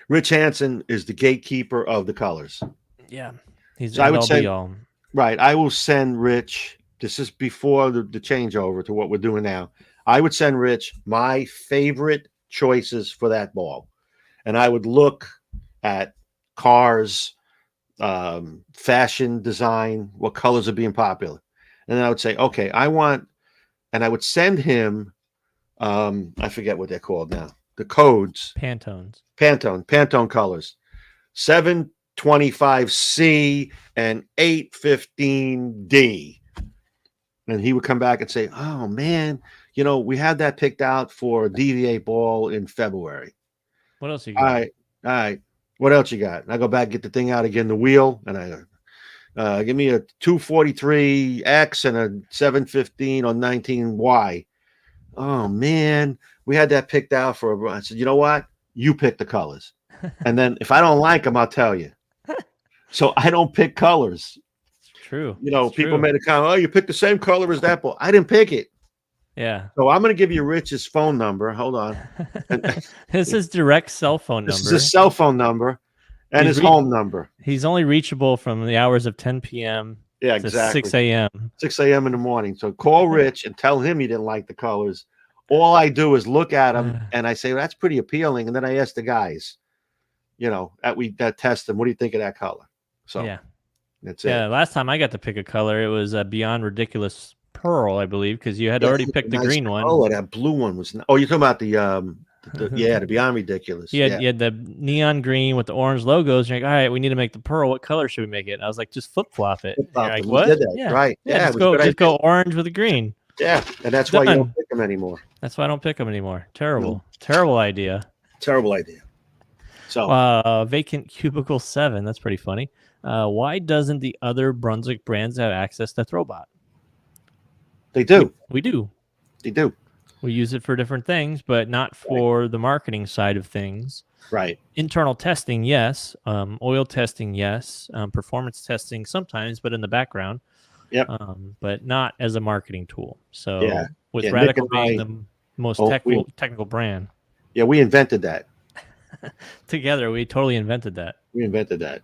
A: Rich Hansen is the gatekeeper of the colors.
B: Yeah. He's
A: so I would say,
B: all.
A: Right. I will send Rich. This is before the changeover to what we're doing now. I would send Rich my favorite choices for that ball. And I would look at cars, fashion, design, what colors are being popular. And then I would say, okay, and I would send him, I forget what they're called now, the codes. Pantone colors. 725C and 815D. And he would come back and say, oh, man, we had that picked out for a DVA ball in February.
B: What else you got?
A: All right. What else you got? And I go back, get the thing out again, the wheel, and I give me a 243X and a 715 or 19Y. Oh, man, we had that picked out for I said, you know what? You pick the colors. And then if I don't like them, I'll tell you. So I don't pick colors.
B: True.
A: People made a comment, oh, you picked the same color as that ball. I didn't pick it.
B: Yeah.
A: So I'm going to give you Rich's phone number. Hold on.
B: This is direct cell phone number.
A: This is his cell phone number and his home number.
B: He's only reachable from the hours of 10 p.m.
A: Yeah,
B: to
A: exactly.
B: 6 a.m.
A: 6 a.m. in the morning. So call Rich and tell him you didn't like the colors. All I do is look at them and I say, well, that's pretty appealing. And then I ask the guys, that test them, what do you think of that color? So
B: yeah,
A: that's it.
B: Yeah, last time I got to pick a color, it was a Beyond Ridiculous Pearl, I believe, because you had already picked the green one.
A: Oh, that blue one was. Oh, you're talking about the Beyond Ridiculous.
B: You had the neon green with the orange logos. You're like, all right, we need to make the pearl. What color should we make it? And I was like, just flip flop it. You're like, what?
A: Yeah, right.
B: Yeah, just go orange with the green.
A: Yeah, and that's why you don't pick them anymore.
B: That's why I don't pick them anymore. Terrible idea.
A: Terrible idea. So
B: vacant cubicle 7. That's pretty funny. Why doesn't the other Brunswick brands have access to Throwbot?
A: They do.
B: We do.
A: They do.
B: We use it for different things, but not for the marketing side of things.
A: Right.
B: Internal testing, yes. Oil testing, yes. Performance testing sometimes, but in the background.
A: Yep.
B: But not as a marketing tool. So with
A: Nick
B: Radical being the most technical brand.
A: Yeah, we invented that.
B: Together, we totally invented that.
A: We invented that.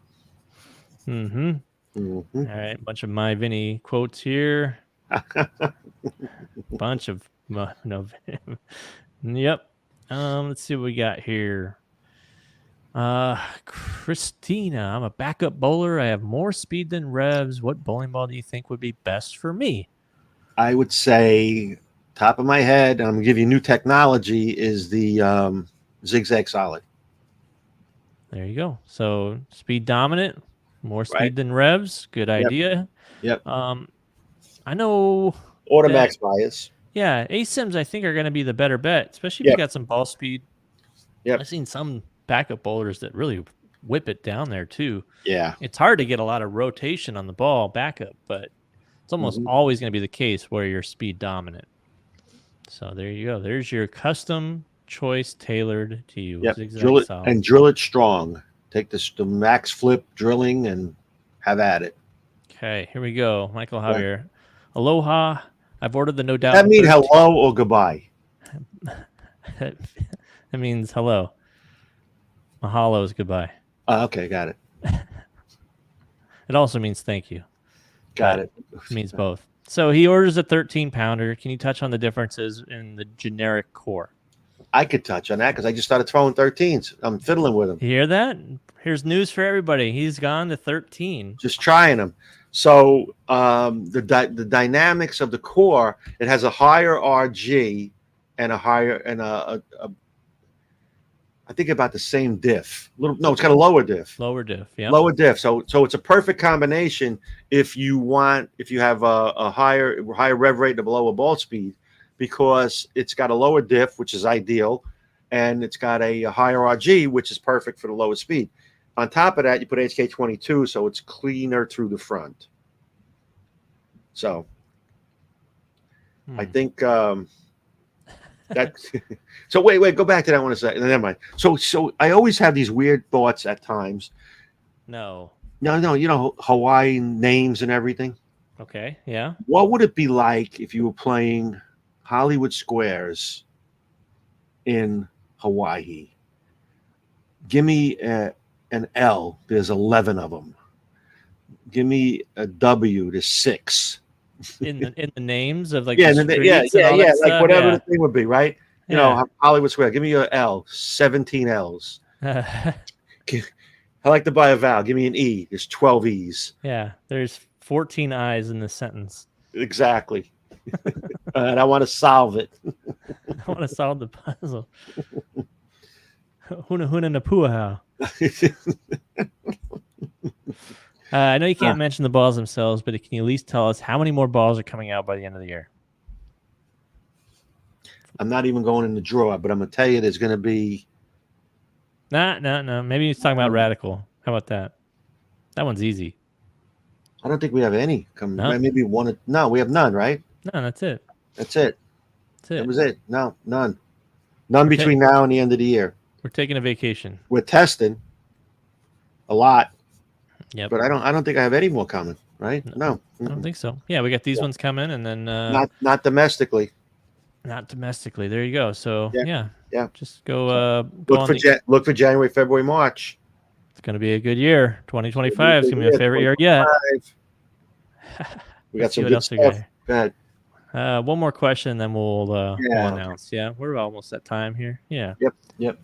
B: Mm-hmm.
A: Mm-hmm.
B: All right, a bunch of My Vinny quotes here. Bunch of no. Yep. Let's see what we got here. Christina, I'm a backup bowler. I have more speed than revs. What bowling ball do you think would be best for me?
A: I would say, top of my head, I'm gonna give you new technology, is the Zigzag Solid.
B: There you go. So speed dominant, more speed than revs. Good idea.
A: Yep.
B: I know
A: Automax bias.
B: Yeah, ASIMs I think are going to be the better bet, especially if
A: Yep.
B: you got some ball speed.
A: Yep.
B: I've seen some backup bowlers that really whip it down there too.
A: Yeah.
B: It's hard to get a lot of rotation on the ball backup, but it's almost always going to be the case where you're speed dominant. So there you go. There's your custom choice tailored to you.
A: Yep.
B: Zigzag
A: Drill it
B: solid.
A: and drill it strong. Take the max flip drilling and have at it.
B: Okay, here we go. Michael Javier. Aloha. I've ordered the No Doubt.
A: Does that mean hello or goodbye?
B: That means hello. Mahalo is goodbye.
A: Okay, got it.
B: It also means thank you.
A: Got it.
B: It means both. So he orders a 13-pounder. Can you touch on the differences in the generic core?
A: I could touch on that because I just started throwing 13s. I'm fiddling with them.
B: You hear that? Here's news for everybody. He's gone to 13.
A: Just trying them. So the dynamics of the core, it has a higher RG and a higher and I think about the same diff. No, it's got a lower diff.
B: Lower diff, yeah.
A: Lower diff. So it's a perfect combination if you have a higher rev rate and a lower ball speed, because it's got a lower diff, which is ideal, and it's got a higher RG, which is perfect for the lower speed. On top of that, you put HK22, so it's cleaner through the front. So I think that. So wait, go back to that one a second. Never mind. So I always have these weird thoughts at times.
B: No.
A: You know, Hawaiian names and everything.
B: Okay, yeah.
A: What would it be like if you were playing Hollywood Squares in Hawaii? Give me an L. There's 11 of them. Give me a W. There's 6.
B: In the names of like
A: yeah,
B: the
A: like
B: stuff,
A: whatever the thing would be, right? You know, Hollywood Square. Give me your L. 17 L's. I like to buy a vowel. Give me an E. There's 12 E's.
B: Yeah, there's 14 I's in the sentence.
A: Exactly. And I want to solve it.
B: I want to solve the puzzle. Huna Napuaha. I know you can't mention the balls themselves, but can you at least tell us how many more balls are coming out by the end of the year?
A: I'm not even going in the drawer, but I'm going to tell you there's going to be...
B: No. Maybe he's talking about Radical. How about that? That one's easy.
A: I don't think we have any coming.
B: No?
A: Maybe one. No, we have none, right?
B: No, that's it.
A: That's it. That was it. No, none. None
B: Okay.
A: Between now and the end of the year.
B: We're taking a vacation.
A: We're testing a lot.
B: Yep.
A: But I don't think I have any more coming, right? No.
B: I don't think so. Yeah, we got these ones coming, and then
A: Not domestically.
B: not domestically. There you go. So
A: Yeah.
B: just go.
A: Look for January, February, March.
B: It's going to be a good year. 2025 is going to be my favorite year yet.
A: We got
B: Let's see
A: some
B: what
A: good
B: else we
A: stuff.
B: got.
A: Go ahead.
B: One more question, and then we'll announce. Yeah, we're almost at time here. Yeah.
A: Yep.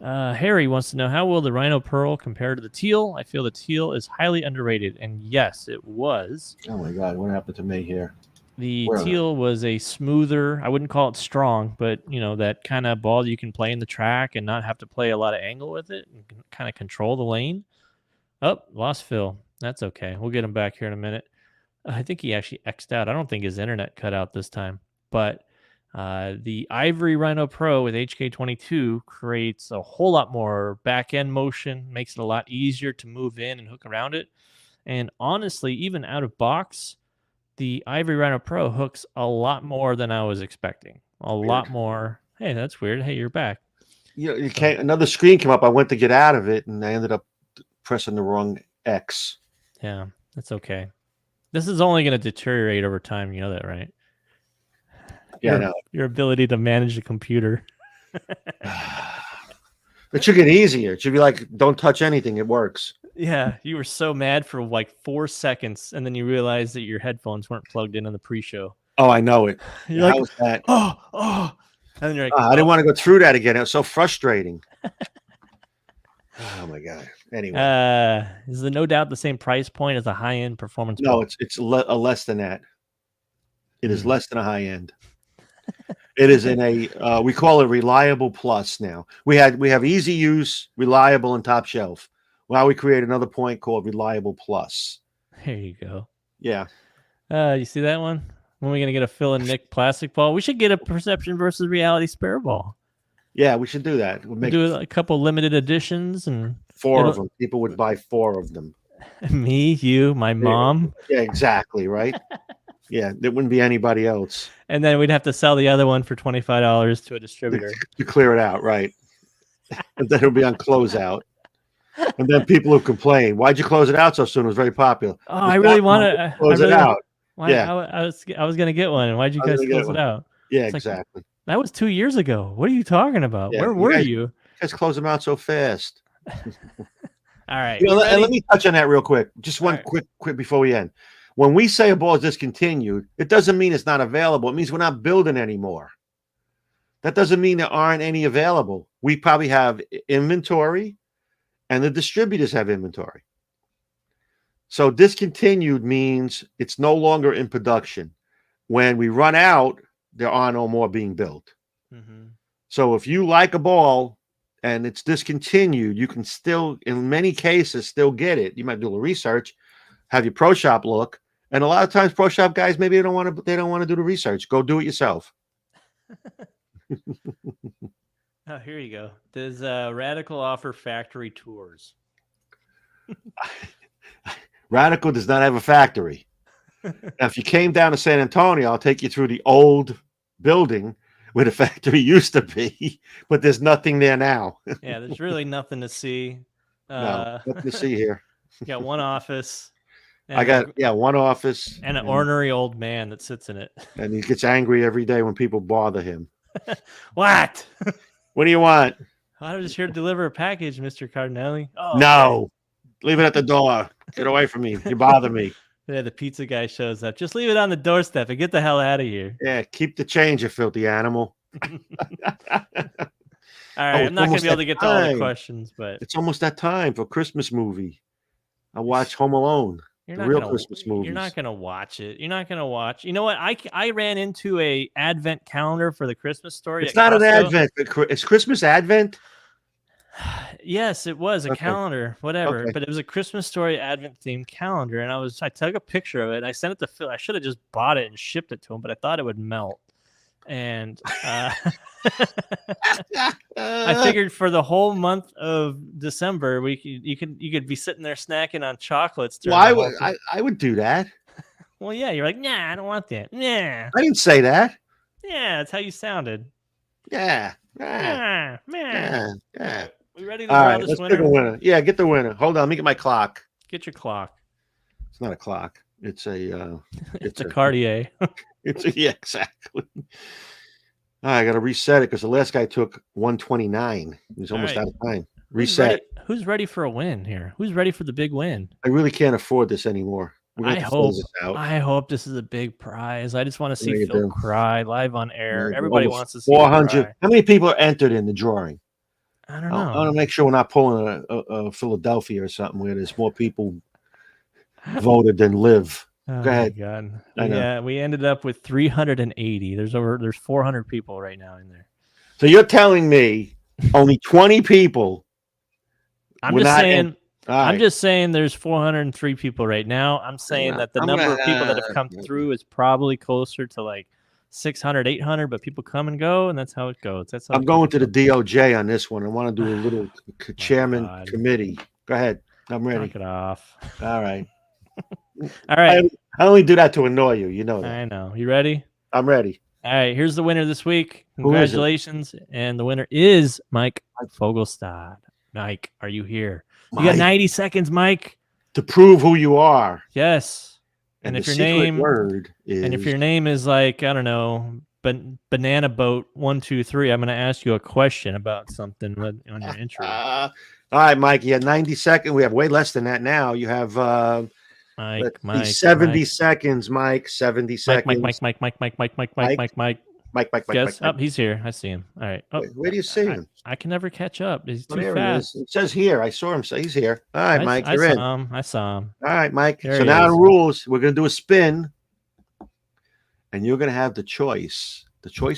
B: Harry wants to know, how will the Rhino Pearl compare to the Teal? I feel the Teal is highly underrated, and yes, it was.
A: Oh my God, what happened to me here?
B: The Teal was a smoother, I wouldn't call it strong, but that kind of ball you can play in the track and not have to play a lot of angle with it and kind of control the lane. Oh, lost Phil. That's okay. We'll get him back here in a minute. I think he actually X'd out. I don't think his internet cut out this time, but the Ivory Rhino Pro with HK22 creates a whole lot more back end motion, makes it a lot easier to move in and hook around it. And honestly, even out of box, the Ivory Rhino Pro hooks a lot more than I was expecting. A lot more. Hey, that's weird. Hey, you're back.
A: You can't. Another screen came up. I went to get out of it, and I ended up pressing the wrong X.
B: Yeah, that's okay. This is only going to deteriorate over time. You know that, right?
A: Yeah, I know.
B: Your ability to manage the computer.
A: It should get easier. It should be like, don't touch anything. It works.
B: Yeah, you were so mad for like 4 seconds, and then you realized that your headphones weren't plugged in on the pre-show.
A: Oh, I know it.
B: You're like,
A: how was that?
B: Oh. And then you're like,
A: I didn't want to go through that again. It was so frustrating. Oh my God. Anyway,
B: is the No Doubt the same price point as a high-end performance?
A: No, it's less than that. It is less than a high end. It is in a we call it reliable plus now. We have easy use, reliable, and top shelf. Well, we create another point called reliable plus.
B: There you go.
A: Yeah.
B: You see that one? When are we going to get a Phil and Nick plastic ball? We should get a Perception versus Reality spare ball.
A: Yeah, we should do that. We'll make
B: do a couple limited editions and
A: 4 of them. People would buy 4 of them.
B: Me, you, my mom.
A: Yeah, exactly, right? Yeah, there wouldn't be anybody else.
B: And then we'd have to sell the other one for $25 to a distributor.
A: To clear it out, right? And then it'll be on closeout. And then people who complain, why'd you close it out so soon? It was very popular.
B: Oh, I really want to
A: close it out.
B: Yeah. I was going to get one. And why'd you guys close it out?
A: Yeah,
B: it's
A: exactly.
B: Like, that was 2 years ago. What are you talking about?
A: Yeah,
B: Where were you?
A: You guys close them out so fast.
B: All right.
A: And let me touch on that real quick. Just one quick before we end. When we say a ball is discontinued, it doesn't mean it's not available. It means we're not building anymore. That doesn't mean there aren't any available. We probably have inventory, and the distributors have inventory. So discontinued means it's no longer in production. When we run out, there are no more being built.
B: Mm-hmm.
A: So if you like a ball and it's discontinued, you can still, in many cases, still get it. You might do a little research, have your pro shop look, and a lot of times pro shop guys maybe they don't want to do the research. Go do it yourself.
B: Oh, here you go. Does Radical offer factory tours?
A: Radical does not have a factory. Now, if you came down to San Antonio, I'll take you through the old building where the factory used to be, but there's nothing there now.
B: Yeah, there's really nothing to see.
A: No, nothing to see here.
B: You got one office.
A: I got one office
B: and an ornery old man that sits in it.
A: And he gets angry every day when people bother him.
B: What?
A: What do you want?
B: I'm just here to deliver a package, Mr. Cardinelli.
A: Oh, no. Leave it at the door. Get away from me. You bother me.
B: Yeah, the pizza guy shows up. Just leave it on the doorstep and get the hell out of here.
A: Yeah, keep the change, you filthy animal.
B: All right, I'm not going to be able to get to all the questions, but
A: it's almost that time for a Christmas movie. I watch Home Alone. The real Christmas movie.
B: You're not going to watch it. You're not going to watch. You know what? I ran into a advent calendar for the Christmas story.
A: It's not an advent. It's Christmas advent.
B: Yes, it was a calendar, whatever. Okay. But it was a Christmas story advent themed calendar, and I took a picture of it. And I sent it to Phil. I should have just bought it and shipped it to him, but I thought it would melt. And I figured for the whole month of December, you could be sitting there snacking on chocolates.
A: Well, I would do that.
B: Well, yeah, you're like, nah, I don't want that. Nah,
A: I didn't say that.
B: Yeah, that's how you sounded.
A: Yeah.
B: Yeah. We ready to
A: draw
B: this winner?
A: Get the winner? Yeah, get the winner. Hold on, let me get my clock.
B: Get your clock.
A: It's not a clock. It's a.
B: It's a Cartier.
A: Yeah, exactly. I got to reset it because the last guy took 129. He was almost out of time. Reset.
B: Who's ready for a win here? Who's ready for the big win?
A: I really can't afford this anymore.
B: I hope this is a big prize. I just want to see Phil cry live on air. Everybody wants to see
A: 400. How many people are entered in the drawing?
B: I don't know. I
A: want to make sure we're not pulling a Philadelphia or something where there's more people voted than live.
B: Oh,
A: go ahead.
B: God. Yeah, we ended up with 380. There's 400 people right now in there.
A: So you're telling me only 20 people?
B: I'm just saying there's 403 people right now. I'm saying that the number of people that have come through is probably closer to like 600, 800, but people come and go, and that's how it goes.
A: I'm going to the DOJ on this one. I want to do a little chairman committee. Go ahead. I'm ready.
B: Knock it off.
A: All right.
B: All right.
A: I only do that to annoy you. You know that.
B: I know. You ready?
A: I'm ready.
B: All right. Here's the winner this week. Congratulations. And the winner is Mike Fogelstad. Mike, are you here? You got 90 seconds, Mike.
A: To prove who you are.
B: Yes. And if your name is like, I don't know, Banana Boat 123, I'm going to ask you a question about something on your intro.
A: All right, Mike. You had 90 seconds. We have way less than that now. You have 70 seconds, Mike. 70 seconds.
B: Mike. Yes. Oh, he's here. I see him. All right. Oh,
A: where do you see him?
B: I can never catch up. He's too fast.
A: It says here. I saw him. So he's here. All right, Mike. You're in.
B: I saw him.
A: All right, Mike. So now the rules. We're going to do a spin, and you're going to have the choice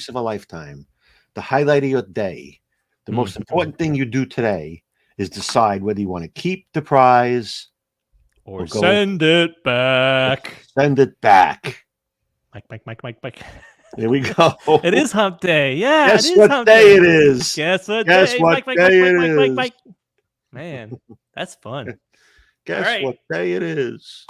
A: of a lifetime, the highlight of your day. The most important thing you do today is decide whether you want to keep the prize
B: or send it back.
A: Send it back.
B: Mike.
A: Here we go.
B: It is hump day. Yeah,
A: Guess
B: it is
A: what
B: hump
A: day
B: day.
A: it is.
B: Guess what
A: Guess
B: day?
A: what
B: Mike.
A: day it is.
B: Mike. Man, that's fun.
A: Guess
B: right.
A: what day it is.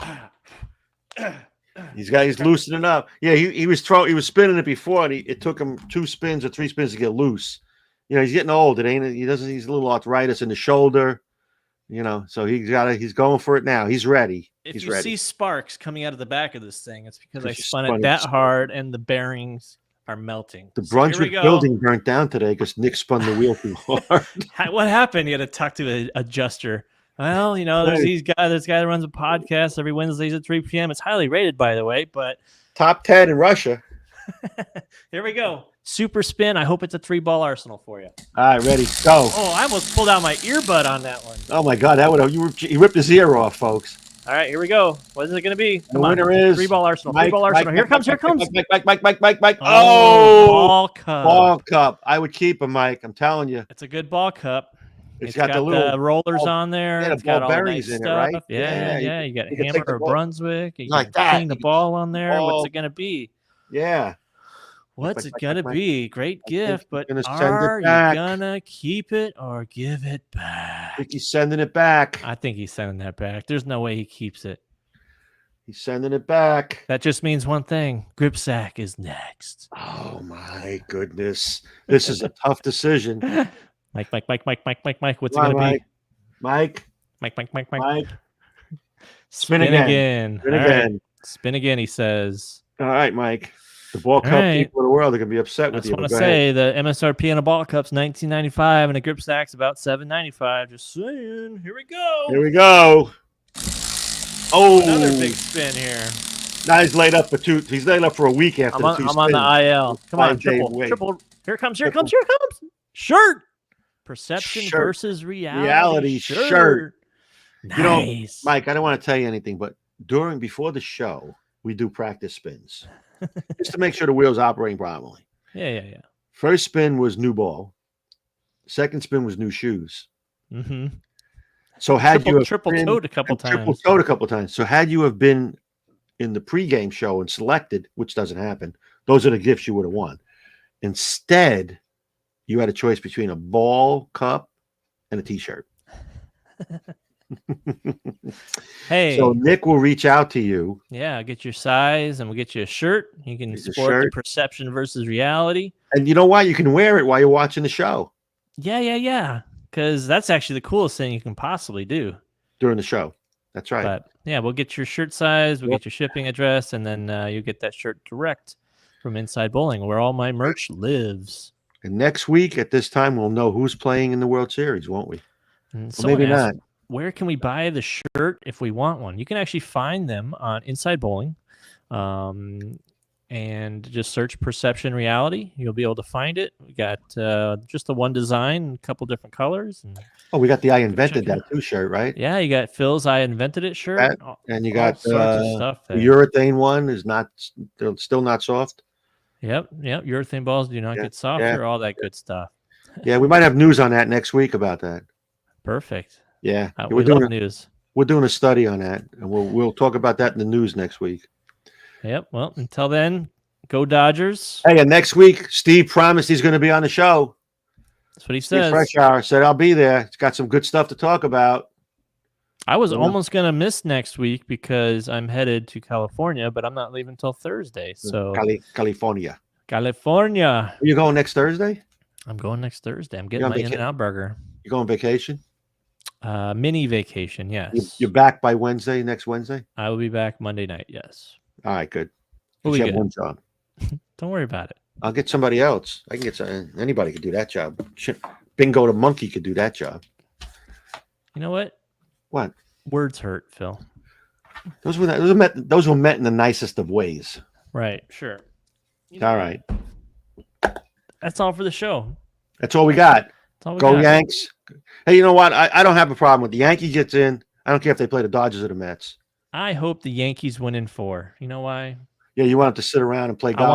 A: He's loosening up. Yeah, he was spinning it before, and it took him 2 spins or 3 spins to get loose. You know, he's getting old. He's a little arthritis in the shoulder. You know, so he's going for it now. He's ready.
B: If
A: he's
B: you
A: ready.
B: see sparks coming out of the back of this thing, it's because I
A: You
B: spun it that hard and the bearings are melting.
A: The Brunswick building burnt down today because Nick spun the wheel too hard.
B: What happened? You had to talk to an adjuster. Well, you know, there's this guy that runs a podcast every Wednesdays at 3 p.m. It's highly rated, by the way, but
A: top 10 in Russia.
B: Here we go. Super spin. I hope it's a 3-ball arsenal for you.
A: All right, ready, go.
B: Oh, I almost pulled out my earbud on that one.
A: Oh my God, he ripped his ear off, folks.
B: All right, here we go. What is it going to be?
A: The winner is
B: 3-ball arsenal.
A: Mike,
B: 3-ball arsenal. Here comes.
A: Mike.
B: Oh, ball cup.
A: Ball cup. I would keep him, Mike. I'm telling you.
B: It's a good ball cup.
A: It's got the little
B: rollers on there.
A: Yeah,
B: it's got all
A: berries
B: nice
A: in
B: stuff.
A: it, right?
B: Yeah. You got Hammer or Brunswick. You
A: like
B: got
A: that.
B: King the ball on there. What's it going to be?
A: Yeah.
B: What's it going to be? Great gift, but
A: are
B: you going to keep it or give it back?
A: I think he's sending it back.
B: I think he's sending that back. There's no way he keeps it.
A: He's sending it back.
B: That just means one thing. Grip sack is next.
A: Oh, my goodness. This is a tough decision.
B: Mike. What's it going to be?
A: Mike.
B: Spin again.
A: Spin again.
B: Right. Spin again, he says.
A: All right, Mike. The ball cup people of the world are going to be upset with you.
B: I just want to say the MSRP on a ball cup's $19.95 and a grip sack's about $7.95. Just saying. Here we go. Oh, another big spin here.
A: Now he's laid up for 2. He's laid up for a week after the 2
B: I'm on the IL. Come on, triple. Here comes. Shirt. Perception versus reality.
A: Shirt.
B: Nice.
A: You know, Mike, I don't want to tell you anything, but before the show, we do practice spins just to make sure the wheel's operating properly.
B: Yeah.
A: First spin was new ball. Second spin was new shoes.
B: Mm-hmm.
A: So had you
B: triple-toed a couple times.
A: So had you have been in the pregame show and selected, which doesn't happen, those are the gifts you would have won. Instead, you had a choice between a ball cup and a T-shirt.
B: Hey.
A: So Nick will reach out to you.
B: Yeah, get your size and we'll get you a shirt. You can sport the perception versus reality.
A: And you know why? You can wear it while you're watching the show.
B: Yeah. Because that's actually the coolest thing you can possibly do.
A: During the show. That's right.
B: But yeah, we'll get your shirt size, we'll get your shipping address, and then you get that shirt direct from Inside Bowling, where all my merch lives.
A: And next week at this time, we'll know who's playing in the World Series, won't we?
B: Well,
A: maybe not.
B: Where can we buy the shirt if we want one? You can actually find them on Inside Bowling. And just search Perception Reality. You'll be able to find it. We got just the one design, a couple different colors. And
A: we got the I Invented That Too shirt, right?
B: Yeah, you got Phil's I Invented It shirt.
A: And you got
B: stuff
A: the urethane one is still not soft.
B: Yep. Urethane balls do not get softer, all that good stuff.
A: Yeah, we might have news on that next week about that.
B: Perfect.
A: Yeah.
B: We love news.
A: We're doing a study on that, and we'll talk about that in the news next week.
B: Yep. Well, until then, go Dodgers.
A: Hey, and next week, Steve promised he's going to be on the show.
B: That's what he says.
A: Fresh Hour said, I'll be there. It's got some good stuff to talk about.
B: I was almost going to miss next week because I'm headed to California, but I'm not leaving until Thursday. So
A: California.
B: Are
A: you going next Thursday?
B: I'm going next Thursday. I'm getting my In-N-Out burger.
A: You going on vacation?
B: Mini vacation, yes.
A: You're back by next Wednesday?
B: I will be back Monday night, yes.
A: All right, good.
B: You
A: have one job.
B: Don't worry about it.
A: I'll get somebody else. I can get anybody could do that job. Bingo the Monkey could do that job.
B: You know what?
A: What?
B: Words hurt, Phil.
A: Those were met in the nicest of ways.
B: Right, sure.
A: All right.
B: That's all for the show.
A: That's all we got.
B: Go
A: Yanks. Hey, you know what? I don't have a problem with the Yankees gets in. I don't care if they play the Dodgers or the Mets.
B: I hope the Yankees win in 4. You know why?
A: Yeah, you want them to sit around and play golf.
B: I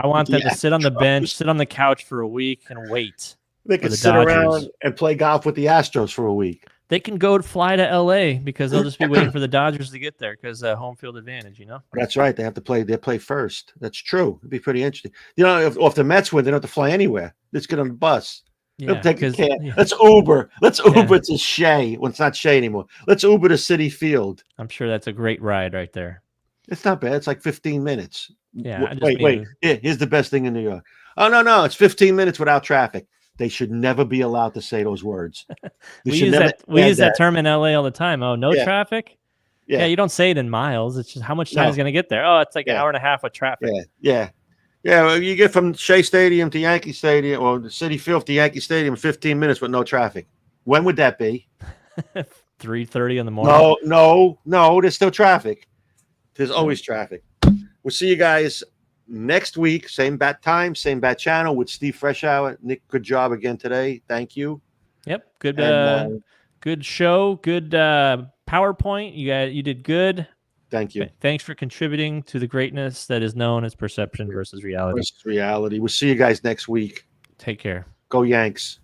B: want them to sit on the bench, sit on the couch for a week and wait.
A: They could sit around and play golf with the Astros for a week.
B: they can fly to LA because they'll just be waiting for the Dodgers to get there because home field advantage, you know?
A: That's right. They have to play. They play first. That's true. It'd be pretty interesting. You know, if the Mets win, they don't have to fly anywhere. Let's get on the bus.
B: Yeah,
A: take a cab.
B: yeah.
A: Let's Uber. Let's Uber to Shea. Well, it's not Shea anymore. Let's Uber to City Field.
B: I'm sure that's a great ride right there.
A: It's not bad. It's like 15 minutes.
B: Yeah.
A: Wait. Here's the best thing in New York. Oh, no. It's 15 minutes without traffic. They should never be allowed to say those words.
B: We use that term in LA all the time. Oh, no traffic?
A: Yeah.
B: You don't say it in miles. It's just how much time is going to get there. Oh, it's like an hour and a half with traffic.
A: Yeah. Well, you get from Shea Stadium to Yankee Stadium or the City Field to Yankee Stadium in 15 minutes with no traffic. When would that be?
B: 3:30 in the morning.
A: No. There's still traffic. There's always traffic. We'll see you guys next week. Same bat time, same bat channel with Steve Freshour. Nick, good job again today. Thank you.
B: Yep. Good show. Good PowerPoint. You did good.
A: Thank you.
B: Thanks for contributing to the greatness that is known as perception versus reality.
A: We'll see you guys next week.
B: Take care.
A: Go Yanks.